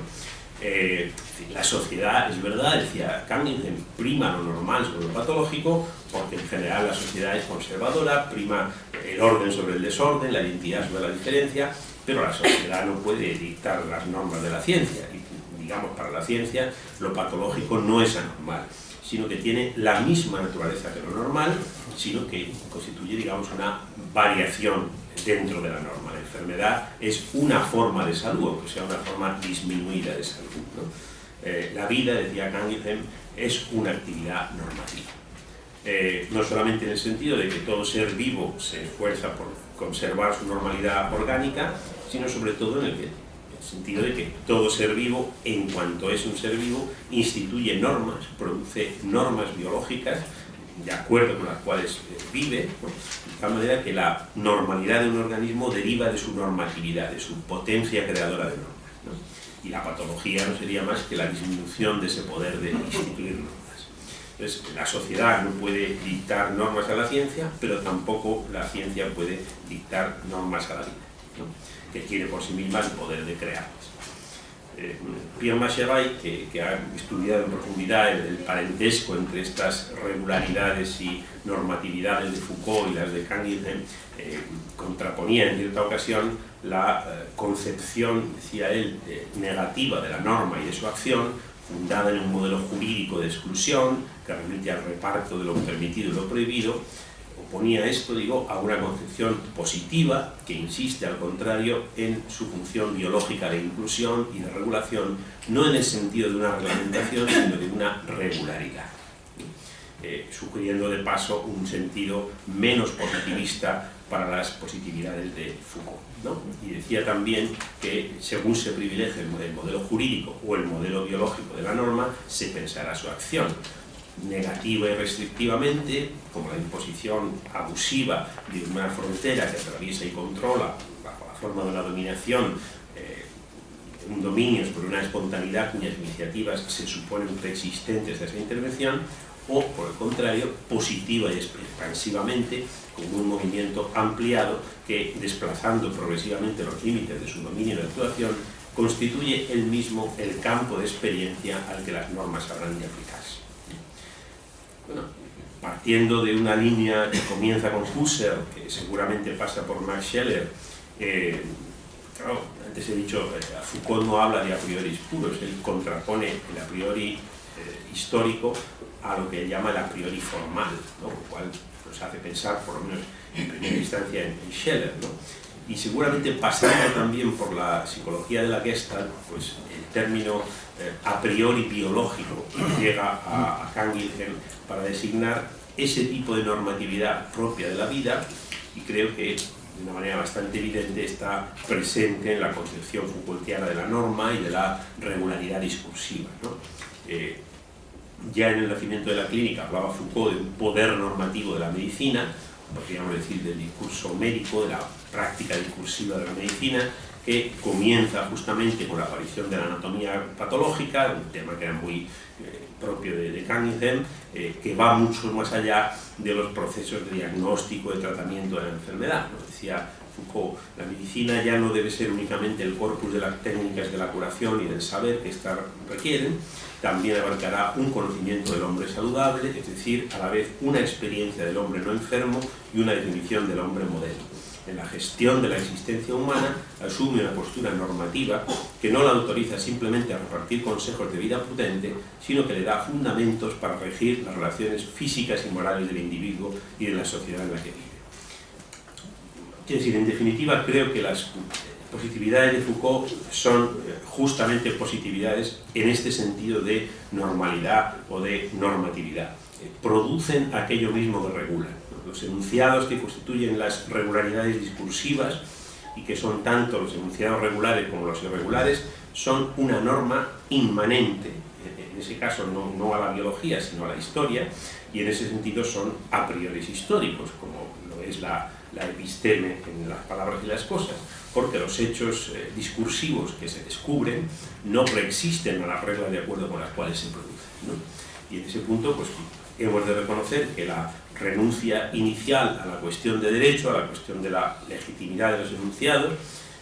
La sociedad, es verdad, decía Cunningham, prima lo normal sobre lo patológico, porque en general la sociedad es conservadora, prima el orden sobre el desorden, la identidad sobre la diferencia, pero la sociedad no puede dictar las normas de la ciencia. Y, digamos, para la ciencia lo patológico no es anormal, sino que tiene la misma naturaleza que lo normal, sino que constituye, digamos, una variación dentro de la norma. La enfermedad es una forma de salud, aunque sea una forma disminuida de salud, ¿no? La vida, decía Cunningham, es una actividad normativa. No solamente en el sentido de que todo ser vivo se esfuerza por conservar su normalidad orgánica, sino sobre todo en el sentido de que todo ser vivo, en cuanto es un ser vivo, instituye normas, produce normas biológicas de acuerdo con las cuales vive, ¿no? De tal manera que la normalidad de un organismo deriva de su normatividad, de su potencia creadora de normas, ¿no? Y la patología no sería más que la disminución de ese poder de instituir normas. Entonces, la sociedad no puede dictar normas a la ciencia, pero tampoco la ciencia puede dictar normas a la vida, ¿no? Que tiene por sí misma el poder de crearlas. Pierre Macheray, que ha estudiado en profundidad el parentesco entre estas regularidades y normatividades de Foucault y las de Cunningham, contraponía en cierta ocasión la concepción, decía él, negativa de la norma y de su acción, fundada en un modelo jurídico de exclusión que remite al reparto de lo permitido y lo prohibido. Oponía esto, digo, a una concepción positiva que insiste, al contrario, en su función biológica de inclusión y de regulación, no en el sentido de una reglamentación, sino de una regularidad, sugiriendo de paso un sentido menos positivista para las positividades de Foucault, ¿no? Y decía también que según se privilegie el modelo jurídico o el modelo biológico de la norma, se pensará su acción. Negativa y restrictivamente, como la imposición abusiva de una frontera que atraviesa y controla bajo la forma de una dominación, un dominio sobre una espontaneidad cuyas iniciativas se suponen preexistentes de esa intervención, o por el contrario, positiva y expansivamente, como un movimiento ampliado que, desplazando progresivamente los límites de su dominio de actuación, constituye él mismo el campo de experiencia al que las normas habrán de aplicarse. Bueno, partiendo de una línea que comienza con Husserl, que seguramente pasa por Max Scheler, claro, antes he dicho, Foucault no habla de a priori puros, él contrapone el a priori histórico a lo que él llama el a priori formal, ¿no? Lo cual nos hace pensar, por lo menos en primera instancia, en Scheler, ¿no? Y seguramente pasando también por la psicología de la Gestalt, pues el término a priori biológico llega a Cunningham para designar ese tipo de normatividad propia de la vida, y creo que de una manera bastante evidente está presente en la concepción Foucaultiana de la norma y de la regularidad discursiva, ¿no? Ya en el nacimiento de la clínica hablaba Foucault de un poder normativo de la medicina, podríamos decir del discurso médico, de la práctica discursiva de la medicina, que comienza justamente con la aparición de la anatomía patológica, un tema que era muy propio de Cunningham, que va mucho más allá de los procesos de diagnóstico, de tratamiento de la enfermedad, ¿no? Decía Foucault, la medicina ya no debe ser únicamente el corpus de las técnicas de la curación y del saber que éstas requieren, también abarcará un conocimiento del hombre saludable, es decir, a la vez una experiencia del hombre no enfermo y una definición del hombre modelo. En la gestión de la existencia humana asume una postura normativa que no la autoriza simplemente a repartir consejos de vida prudente, sino que le da fundamentos para regir las relaciones físicas y morales del individuo y de la sociedad en la que vive. Es decir, en definitiva, creo que las positividades de Foucault son justamente positividades en este sentido de normalidad o de normatividad. Producen aquello mismo que regulan. Los enunciados que constituyen las regularidades discursivas y que son tanto los enunciados regulares como los irregulares, son una norma inmanente, en ese caso no a la biología, sino a la historia, y en ese sentido son a priori históricos, como lo es la episteme en las palabras y las cosas, porque los hechos discursivos que se descubren no preexisten a las reglas de acuerdo con las cuales se producen, ¿no? Y en ese punto pues hemos de reconocer que la renuncia inicial a la cuestión de derecho, a la cuestión de la legitimidad de los enunciados,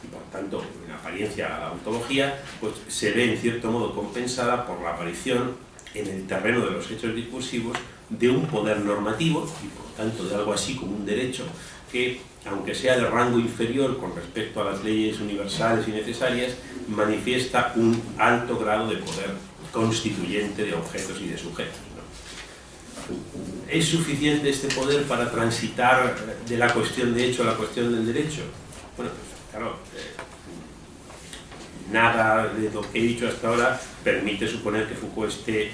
y por tanto en apariencia a la ontología, pues se ve en cierto modo compensada por la aparición en el terreno de los hechos discursivos de un poder normativo y por tanto de algo así como un derecho que, aunque sea de rango inferior con respecto a las leyes universales y necesarias, manifiesta un alto grado de poder constituyente de objetos y de sujetos, ¿no? ¿Es suficiente este poder para transitar de la cuestión de hecho a la cuestión del derecho? Bueno, pues claro, nada de lo que he dicho hasta ahora permite suponer que Foucault esté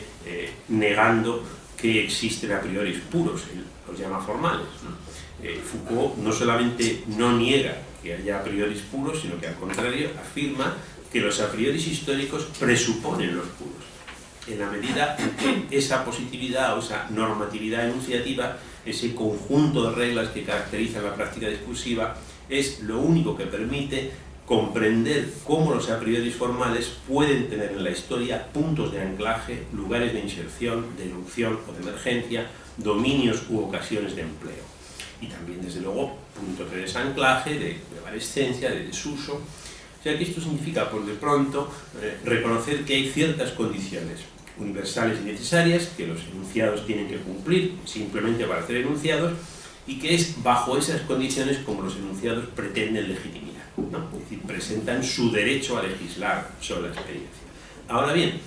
negando que existen a priori puros, él los llama formales, ¿no? Foucault no solamente no niega que haya a priori puros, sino que al contrario afirma que los a priori históricos presuponen los puros, en la medida en que esa positividad o esa normatividad enunciativa, ese conjunto de reglas que caracterizan la práctica discursiva, es lo único que permite comprender cómo los a priori formales pueden tener en la historia puntos de anclaje, lugares de inserción, de erupción o de emergencia, dominios u ocasiones de empleo. Y también, desde luego, puntos de desanclaje, de prevalescencia, de desuso. O sea que esto significa, por de pronto, reconocer que hay ciertas condiciones universales y necesarias que los enunciados tienen que cumplir simplemente para ser enunciados, y que es bajo esas condiciones como los enunciados pretenden legitimidad, ¿no? Es decir, presentan su derecho a legislar sobre la experiencia. Ahora bien,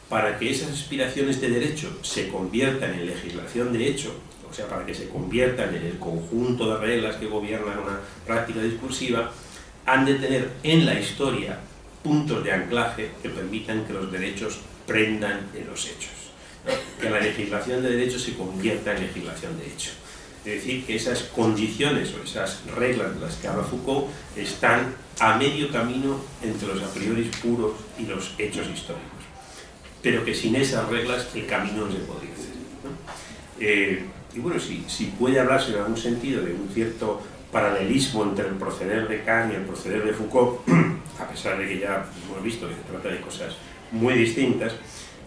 para que esas aspiraciones de derecho se conviertan en legislación de hecho, o sea, para que se conviertan en el conjunto de reglas que gobiernan una práctica discursiva, han de tener en la historia puntos de anclaje que permitan que los derechos prendan en los hechos, ¿no? Que la legislación de derecho se convierta en legislación de hecho. Es decir, que esas condiciones o esas reglas de las que habla Foucault están a medio camino entre los a priori puros y los hechos históricos, pero que sin esas reglas el camino no se podría hacer, ¿no? Y bueno, si puede hablarse en algún sentido de un cierto paralelismo entre el proceder de Kant y el proceder de Foucault, a pesar de que ya hemos visto que se trata de cosas muy distintas,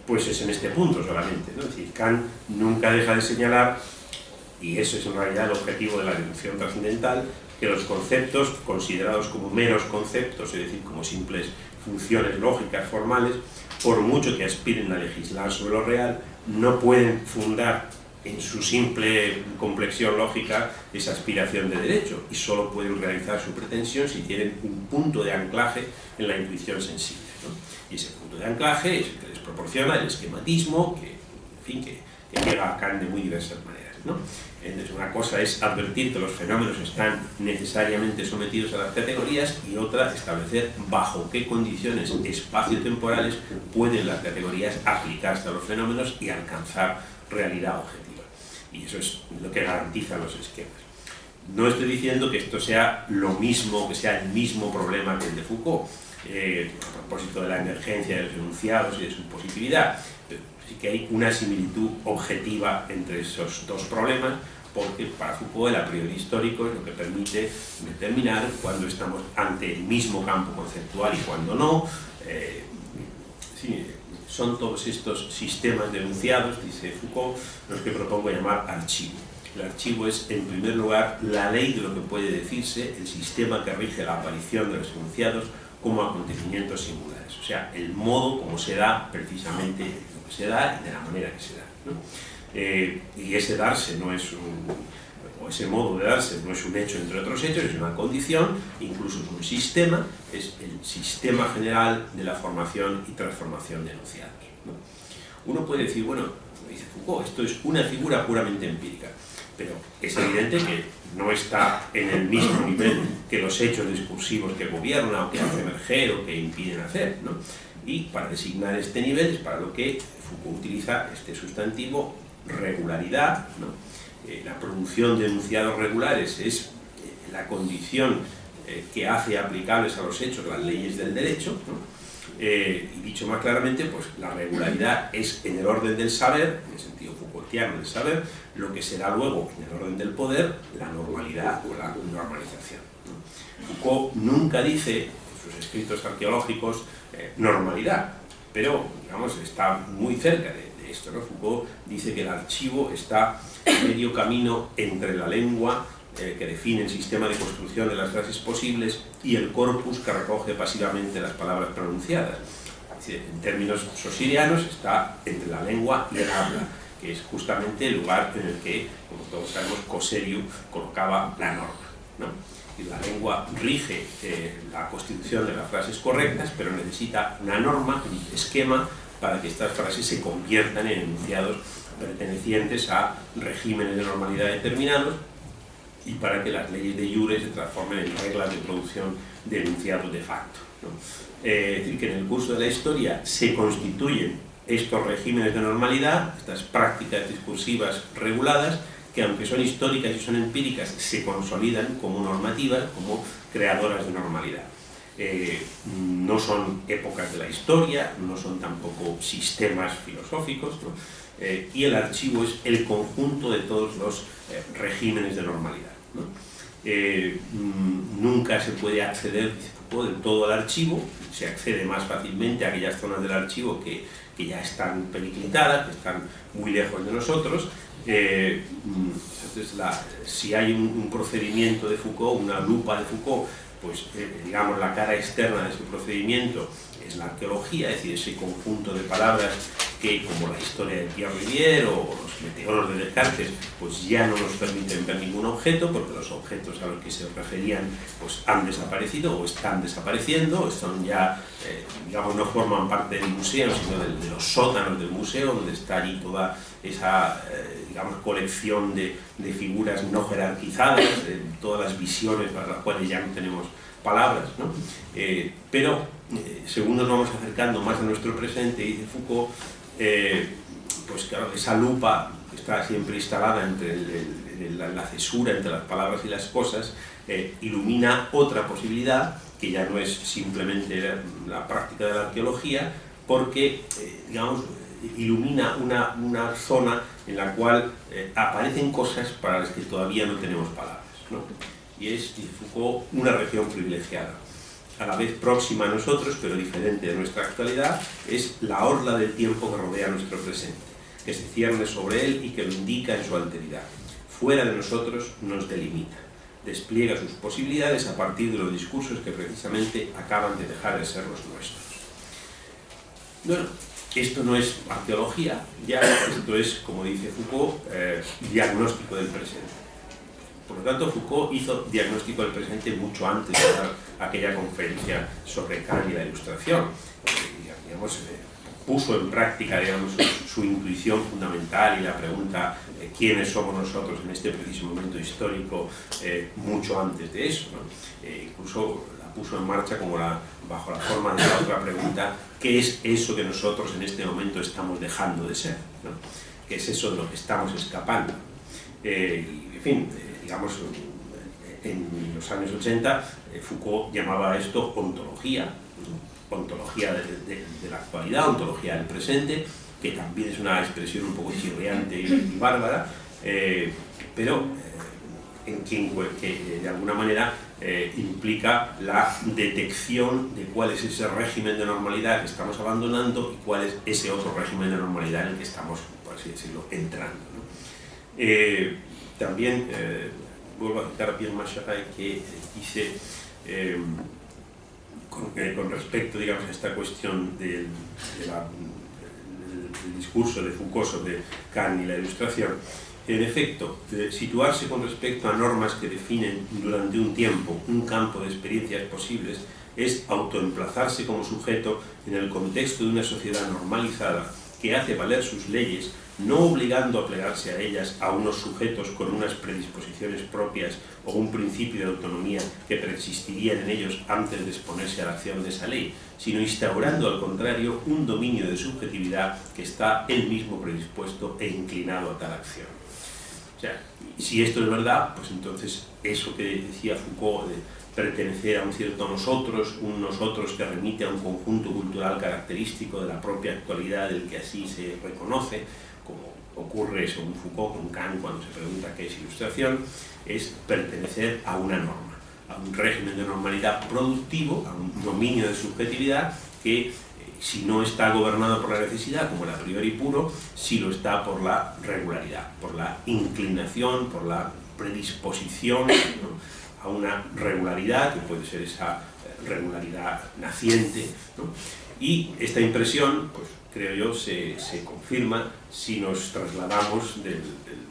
pues es en este punto solamente, ¿no? Es decir, Kant nunca deja de señalar, y eso es en realidad el objetivo de la deducción trascendental, que los conceptos, considerados como meros conceptos, es decir, como simples funciones lógicas formales, por mucho que aspiren a legislar sobre lo real, no pueden fundar en su simple complexión lógica esa aspiración de derecho, y solo pueden realizar su pretensión si tienen un punto de anclaje en la intuición sensible, ¿no? Y ese punto de anclaje es el que les proporciona el esquematismo, que, en fin, que llega a Kant de muy diversas maneras, ¿no? Entonces, una cosa es advertir que los fenómenos están necesariamente sometidos a las categorías, y otra, establecer bajo qué condiciones espaciotemporales pueden las categorías aplicarse a los fenómenos y alcanzar realidad objetiva. Y eso es lo que garantizan los esquemas. No estoy diciendo que esto sea lo mismo, que sea el mismo problema que el de Foucault, a propósito de la emergencia de los enunciados y de su positividad. Sí que hay una similitud objetiva entre esos dos problemas, porque para Foucault el a priori histórico es lo que permite determinar cuándo estamos ante el mismo campo conceptual y cuándo no. Sí, son todos estos sistemas de enunciados, dice Foucault, los que propongo llamar archivo. El archivo es, en primer lugar, la ley de lo que puede decirse, el sistema que rige la aparición de los enunciados como acontecimientos singulares, o sea, el modo como se da precisamente lo que se da y de la manera que se da, ¿no? Y ese darse no es o ese modo de darse no es un hecho entre otros hechos, es una condición, incluso es un sistema, es el sistema general de la formación y transformación de enunciados, ¿no? Uno puede decir, bueno, dice Foucault, esto es una figura puramente empírica, pero es evidente que no está en el mismo nivel que los hechos discursivos que gobiernan o que hacen emerger o que impiden hacer, ¿no? Y para designar este nivel es para lo que Foucault utiliza este sustantivo regularidad, ¿no? La producción de enunciados regulares es la condición que hace aplicables a los hechos las leyes del derecho, ¿no? Y dicho más claramente, pues la regularidad es en el orden del saber, en el sentido Foucaultiano del saber, lo que será luego en el orden del poder, la normalidad o la normalización, ¿no? Foucault nunca dice en sus escritos arqueológicos normalidad, pero digamos está muy cerca de esto, ¿no? Foucault dice que el archivo está a medio camino entre la lengua que define el sistema de construcción de las frases posibles y el corpus que recoge pasivamente las palabras pronunciadas. Es decir, en términos saussurianos está entre la lengua y el habla, que es justamente el lugar en el que, como todos sabemos, Cosseriu colocaba la norma, ¿no? Y la lengua rige la constitución de las frases correctas, pero necesita una norma, un esquema, para que estas frases se conviertan en enunciados pertenecientes a regímenes de normalidad determinados, y para que las leyes de iure se transformen en reglas de producción de enunciados de facto, ¿no? Es decir, que en el curso de la historia se constituyen estos regímenes de normalidad, estas prácticas discursivas reguladas, que aunque son históricas y son empíricas, se consolidan como normativas, como creadoras de normalidad. No son épocas de la historia, no son tampoco sistemas filosóficos, ¿no? Y el archivo es el conjunto de todos los regímenes de normalidad, ¿no? Nunca se puede acceder, dice Foucault, del todo al archivo, se accede más fácilmente a aquellas zonas del archivo que ya están periclitadas, que están muy lejos de nosotros. Entonces, si hay un procedimiento de Foucault, una lupa de Foucault, pues digamos la cara externa de ese procedimiento es la arqueología, es decir, ese conjunto de palabras que, como la historia de Pierre Rivière o los meteoros de Descartes, pues ya no nos permiten ver ningún objeto, porque los objetos a los que se referían pues han desaparecido o están desapareciendo, o son ya, digamos, no forman parte del museo, sino de los sótanos del museo, donde está allí toda esa, digamos, colección de figuras no jerarquizadas, todas las visiones para las cuales ya no tenemos palabras, ¿no? Pero según nos vamos acercando más a nuestro presente, dice Foucault, pues claro, esa lupa que está siempre instalada entre la cesura entre las palabras y las cosas, ilumina otra posibilidad que ya no es simplemente la práctica de la arqueología, porque digamos, ilumina una zona en la cual aparecen cosas para las que todavía no tenemos palabras, ¿no? Y es, dice Foucault, una región privilegiada, a la vez próxima a nosotros, pero diferente de nuestra actualidad, es la orla del tiempo que rodea nuestro presente, que se cierne sobre él y que lo indica en su alteridad. Fuera de nosotros nos delimita, despliega sus posibilidades a partir de los discursos que precisamente acaban de dejar de ser los nuestros. Bueno, esto no es arqueología, ya esto es, como dice Foucault, diagnóstico del presente. Por lo tanto, Foucault hizo diagnóstico del presente mucho antes de dar aquella conferencia sobre Kant y la Ilustración. Digamos, puso en práctica, digamos, su intuición fundamental y la pregunta ¿quiénes somos nosotros en este preciso momento histórico? Mucho antes de eso, ¿no? Incluso la puso en marcha como bajo la forma de la otra pregunta: ¿qué es eso que nosotros en este momento estamos dejando de ser, ¿no? ¿Qué es eso de lo que estamos escapando? Y, en fin, digamos, en los años 80 Foucault llamaba a esto ontología, ¿no? Ontología de la actualidad, ontología del presente, que también es una expresión un poco chirriante y bárbara, pero que de alguna manera implica la detección de cuál es ese régimen de normalidad que estamos abandonando y cuál es ese otro régimen de normalidad en el que estamos, por así decirlo, entrando, ¿no? También vuelvo a citar a Pierre Macheray, que dice, con respecto, digamos, a esta cuestión del discurso de Foucault sobre Kant y la Ilustración, en efecto, situarse con respecto a normas que definen durante un tiempo un campo de experiencias posibles es autoemplazarse como sujeto en el contexto de una sociedad normalizada que hace valer sus leyes, no obligando a plegarse a ellas a unos sujetos con unas predisposiciones propias o un principio de autonomía que preexistirían en ellos antes de exponerse a la acción de esa ley, sino instaurando al contrario un dominio de subjetividad que está él mismo predispuesto e inclinado a tal acción. O sea, si esto es verdad, pues entonces eso que decía Foucault pertenecer a un cierto nosotros, un nosotros que remite a un conjunto cultural característico de la propia actualidad del que así se reconoce, como ocurre según Foucault con Kant cuando se pregunta qué es ilustración, es pertenecer a una norma, a un régimen de normalidad productivo, a un dominio de subjetividad que si no está gobernado por la necesidad, como el a priori puro, sí lo está por la regularidad, por la inclinación, por la predisposición, ¿no?, a una regularidad, que puede ser esa regularidad naciente, ¿no? Y esta impresión, pues creo yo, se confirma si nos trasladamos del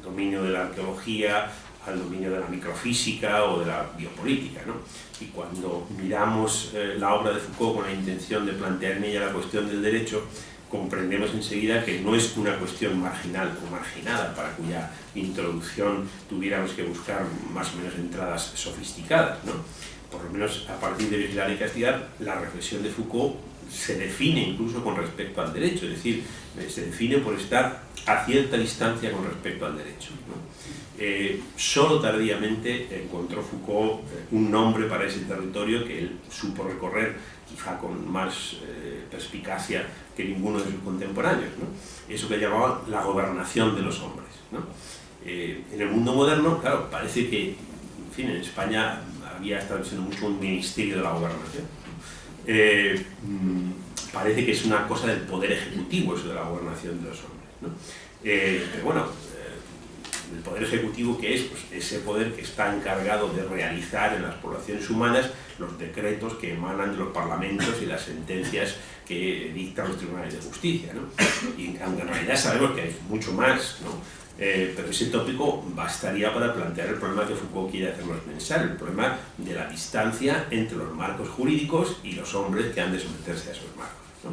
dominio de la arqueología al dominio de la microfísica o de la biopolítica, ¿no? Y cuando miramos la obra de Foucault con la intención de plantear en ella la cuestión del derecho, comprendemos enseguida que no es una cuestión marginal o marginada para cuya introducción tuviéramos que buscar más o menos entradas sofisticadas, ¿no? Por lo menos a partir de Vigilar y Castigar, la reflexión de Foucault se define incluso con respecto al derecho, es decir, se define por estar a cierta distancia con respecto al derecho, ¿no? Solo tardíamente encontró Foucault un nombre para ese territorio que él supo recorrer, quizá con más perspicacia que ninguno de sus contemporáneos, ¿no? Eso que llamaba la gobernación de los hombres, ¿no? En el mundo moderno, claro, parece que, en fin, en España había estado siendo mucho un ministerio de la gobernación, ¿no? Parece que es una cosa del poder ejecutivo eso de la gobernación de los hombres, ¿no? Pero bueno, el poder ejecutivo, que es pues, ese poder que está encargado de realizar en las poblaciones humanas los decretos que emanan de los parlamentos y las sentencias que dictan los tribunales de justicia, ¿no? Y aunque en realidad sabemos que hay mucho más, ¿no? Pero ese tópico bastaría para plantear el problema que Foucault quiere hacernos pensar, el problema de la distancia entre los marcos jurídicos y los hombres que han de someterse a esos marcos, ¿no?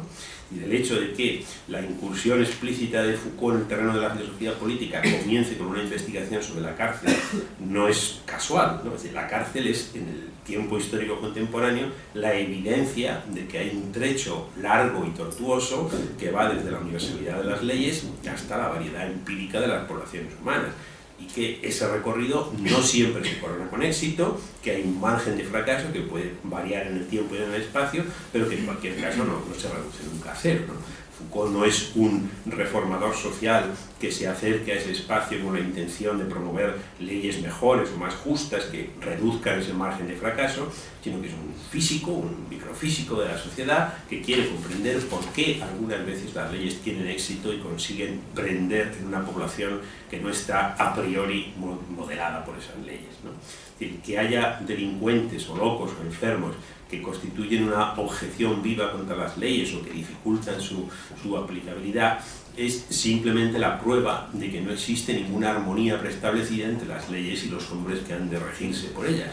Y del hecho de que la incursión explícita de Foucault en el terreno de la filosofía política comience con una investigación sobre la cárcel no es casual, ¿no? Es decir, la cárcel es, en el tiempo histórico contemporáneo, la evidencia de que hay un trecho largo y tortuoso que va desde la universalidad de las leyes hasta la variedad empírica de las poblaciones humanas, y que ese recorrido no siempre se corona con éxito, que hay un margen de fracaso que puede variar en el tiempo y en el espacio, pero que en cualquier caso no se reduce nunca a cero, ¿no? Foucault no es un reformador social que se acerque a ese espacio con la intención de promover leyes mejores o más justas que reduzcan ese margen de fracaso, sino que es un físico, un microfísico de la sociedad que quiere comprender por qué algunas veces las leyes tienen éxito y consiguen prender en una población que no está a priori moderada por esas leyes, ¿no? Es decir, que haya delincuentes o locos o enfermos que constituyen una objeción viva contra las leyes o que dificultan su aplicabilidad, es simplemente la prueba de que no existe ninguna armonía preestablecida entre las leyes y los hombres que han de regirse por ellas.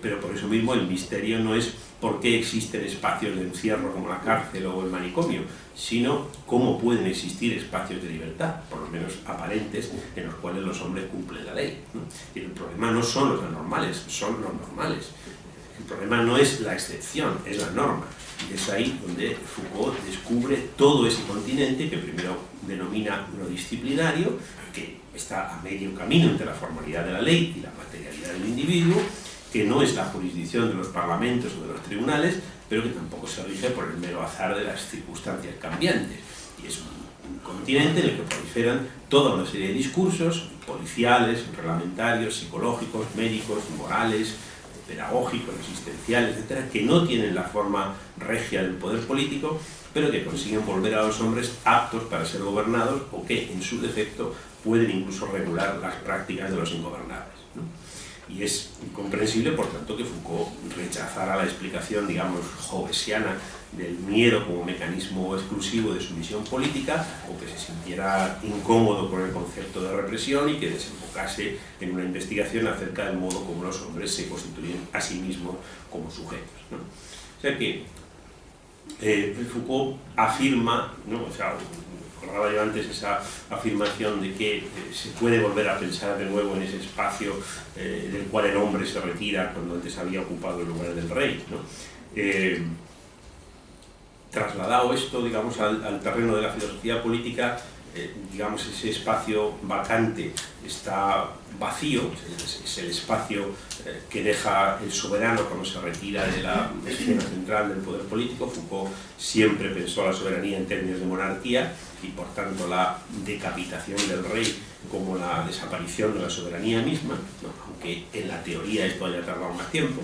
Pero por eso mismo el misterio no es por qué existen espacios de encierro como la cárcel o el manicomio, sino cómo pueden existir espacios de libertad, por lo menos aparentes, en los cuales los hombres cumplen la ley, ¿no? Y el problema no son los anormales, son los normales. El problema no es la excepción, es la norma. Y es ahí donde Foucault descubre todo ese continente que primero denomina lo disciplinario, que está a medio camino entre la formalidad de la ley y la materialidad del individuo, que no es la jurisdicción de los parlamentos o de los tribunales, pero que tampoco se rige por el mero azar de las circunstancias cambiantes. Y es un continente en el que proliferan toda una serie de discursos policiales, reglamentarios, psicológicos, médicos, morales, pedagógicos, existenciales, etcétera, que no tienen la forma regia del poder político, pero que consiguen volver a los hombres aptos para ser gobernados o que, en su defecto, pueden incluso regular las prácticas de los ingobernables, ¿no? Y es incomprensible, por tanto, que Foucault rechazara la explicación, digamos, hobbesiana del miedo como mecanismo exclusivo de su misión política, o que se sintiera incómodo con el concepto de represión y que desembocase en una investigación acerca del modo como los hombres se constituyen a sí mismos como sujetos, ¿no? O sea que Foucault afirma, ¿no? O sea, recordaba yo antes esa afirmación de que se puede volver a pensar de nuevo en ese espacio del cual el hombre se retira cuando antes había ocupado el lugar del rey, ¿no? Trasladado esto, digamos, al terreno de la filosofía política, digamos, ese espacio vacante está vacío, es el espacio que deja el soberano cuando se retira de la escena central del poder político. Foucault siempre pensó la soberanía en términos de monarquía y por tanto la decapitación del rey como la desaparición de la soberanía misma, ¿no? Aunque en la teoría esto haya tardado más tiempo.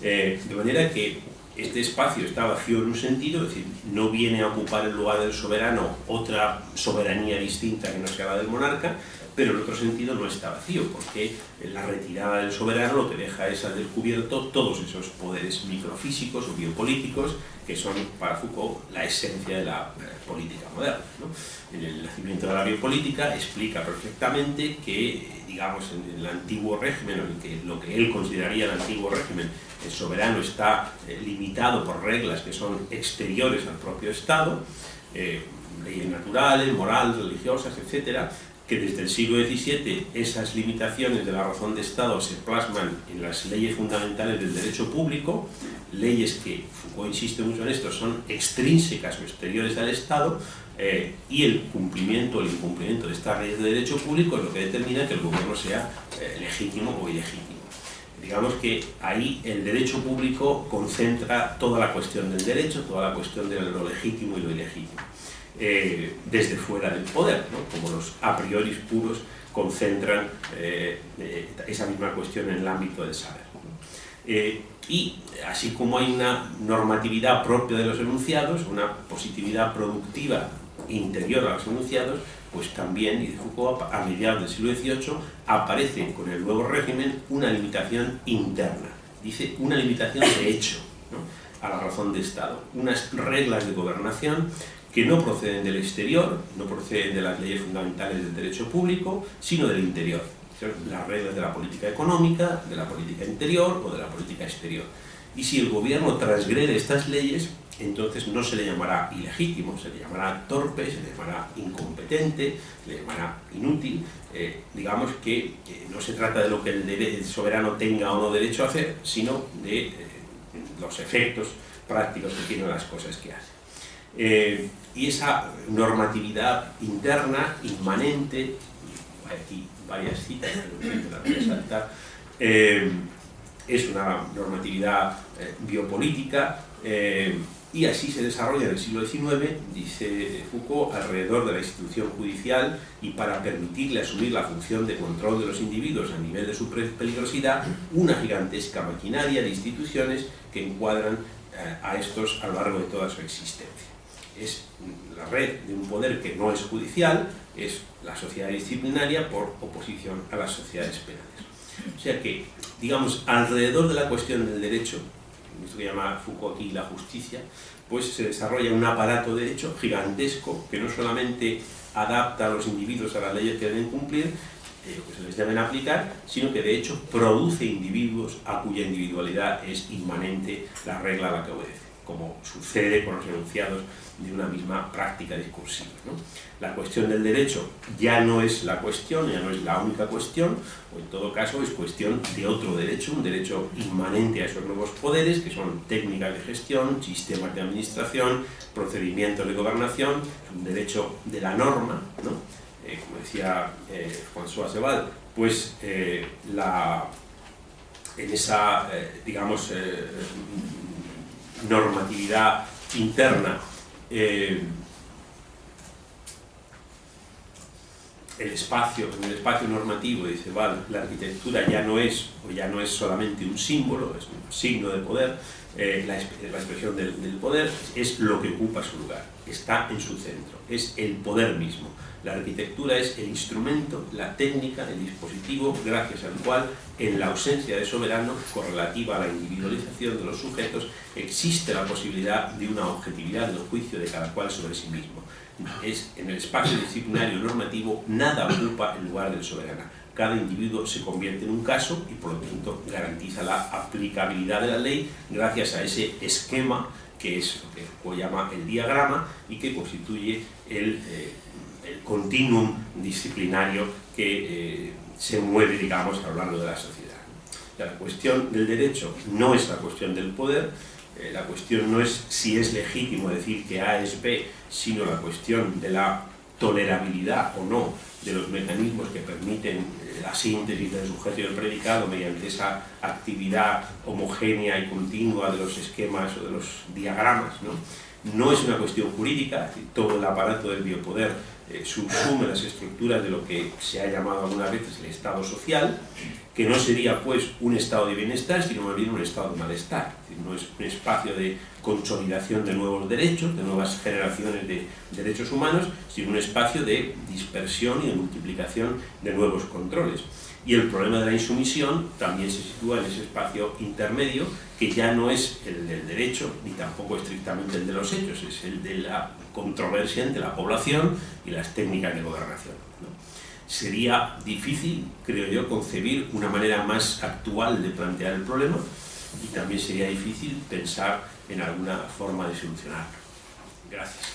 De manera que este espacio está vacío en un sentido, es decir, no viene a ocupar el lugar del soberano otra soberanía distinta que no sea la del monarca, pero en otro sentido no está vacío, porque la retirada del soberano lo que deja es al descubierto todos esos poderes microfísicos o biopolíticos que son para Foucault la esencia de la política moderna, ¿no? En el nacimiento de la biopolítica explica perfectamente que, digamos, en el antiguo régimen, o en que lo que él consideraría el antiguo régimen, el soberano está limitado por reglas que son exteriores al propio Estado, leyes naturales, morales, religiosas, etcétera, que desde el siglo XVII esas limitaciones de la razón de Estado se plasman en las leyes fundamentales del derecho público, leyes que, Foucault insiste mucho en esto, son extrínsecas o exteriores al Estado, y el cumplimiento o el incumplimiento de estas leyes de derecho público es lo que determina que el gobierno sea legítimo o ilegítimo. Digamos que ahí el derecho público concentra toda la cuestión del derecho, toda la cuestión de lo legítimo y lo ilegítimo. Desde fuera del poder, ¿no? Como los a priori puros concentran esa misma cuestión en el ámbito del saber, ¿no? Y así como hay una normatividad propia de los enunciados, una positividad productiva interior a los enunciados, pues también, dice Foucault, a mediados del siglo XVIII aparece con el nuevo régimen una limitación interna, dice una limitación de hecho, ¿no? A la razón de Estado, unas reglas de gobernación que no proceden del exterior, no proceden de las leyes fundamentales del derecho público, sino del interior. Son las reglas de la política económica, de la política interior o de la política exterior. Y si el gobierno transgrede estas leyes, entonces no se le llamará ilegítimo, se le llamará torpe, se le llamará incompetente, se le llamará inútil. Digamos que no se trata de lo que el soberano tenga o no derecho a hacer, sino de los efectos prácticos que tienen las cosas que hace. Y esa normatividad interna, inmanente, hay aquí varias citas, pero no las voy a saltar, es una normatividad biopolítica, y así se desarrolla en el siglo XIX, dice Foucault, alrededor de la institución judicial y para permitirle asumir la función de control de los individuos a nivel de su peligrosidad, una gigantesca maquinaria de instituciones que encuadran a estos a lo largo de toda su existencia. Es la red de un poder que no es judicial, es la sociedad disciplinaria por oposición a las sociedades penales. O sea que, digamos, alrededor de la cuestión del derecho, esto que llama Foucault aquí la justicia, pues se desarrolla un aparato de derecho gigantesco que no solamente adapta a los individuos a las leyes que deben cumplir, que se les deben aplicar, sino que de hecho produce individuos a cuya individualidad es inmanente la regla a la que obedece, como sucede con los enunciados de una misma práctica discursiva, ¿no? La cuestión del derecho ya no es la cuestión, ya no es la única cuestión, o en todo caso es cuestión de otro derecho, un derecho inmanente a esos nuevos poderes, que son técnicas de gestión, sistemas de administración, procedimientos de gobernación, un derecho de la norma, ¿no? Como decía François Sebald, pues en esa, digamos, normatividad interna, en el espacio normativo, dice Val, la arquitectura ya no es solamente un símbolo, es un signo de poder, la expresión del poder es lo que ocupa su lugar, está en su centro, es el poder mismo. La arquitectura es el instrumento, la técnica, el dispositivo, gracias al cual, en la ausencia de soberano, correlativa a la individualización de los sujetos, existe la posibilidad de una objetividad del juicio de cada cual sobre sí mismo. Es en el espacio disciplinario normativo, nada ocupa el lugar del soberano. Cada individuo se convierte en un caso y por lo tanto garantiza la aplicabilidad de la ley gracias a ese esquema que es lo que Foucault llama el diagrama y que constituye el continuum disciplinario que se mueve, digamos, a lo largo de la sociedad. La cuestión del derecho no es la cuestión del poder, la cuestión no es si es legítimo decir que A es B, sino la cuestión de la tolerabilidad o no de los mecanismos que permiten la síntesis del sujeto y del predicado mediante esa actividad homogénea y continua de los esquemas o de los diagramas, no es una cuestión jurídica. Es decir, todo el aparato del biopoder subsume las estructuras de lo que se ha llamado algunas veces el estado social, que no sería pues un estado de bienestar, sino más bien un estado de malestar. Es decir, no es un espacio de consolidación de nuevos derechos, de nuevas generaciones de derechos humanos, sino un espacio de dispersión y de multiplicación de nuevos controles. Y el problema de la insumisión también se sitúa en ese espacio intermedio, que ya no es el del derecho, ni tampoco estrictamente el de los hechos, es el de la controversia entre la población y las técnicas de gobernación, Sería difícil, creo yo, concebir una manera más actual de plantear el problema, y también sería difícil pensar en alguna forma de solucionarlo. Gracias.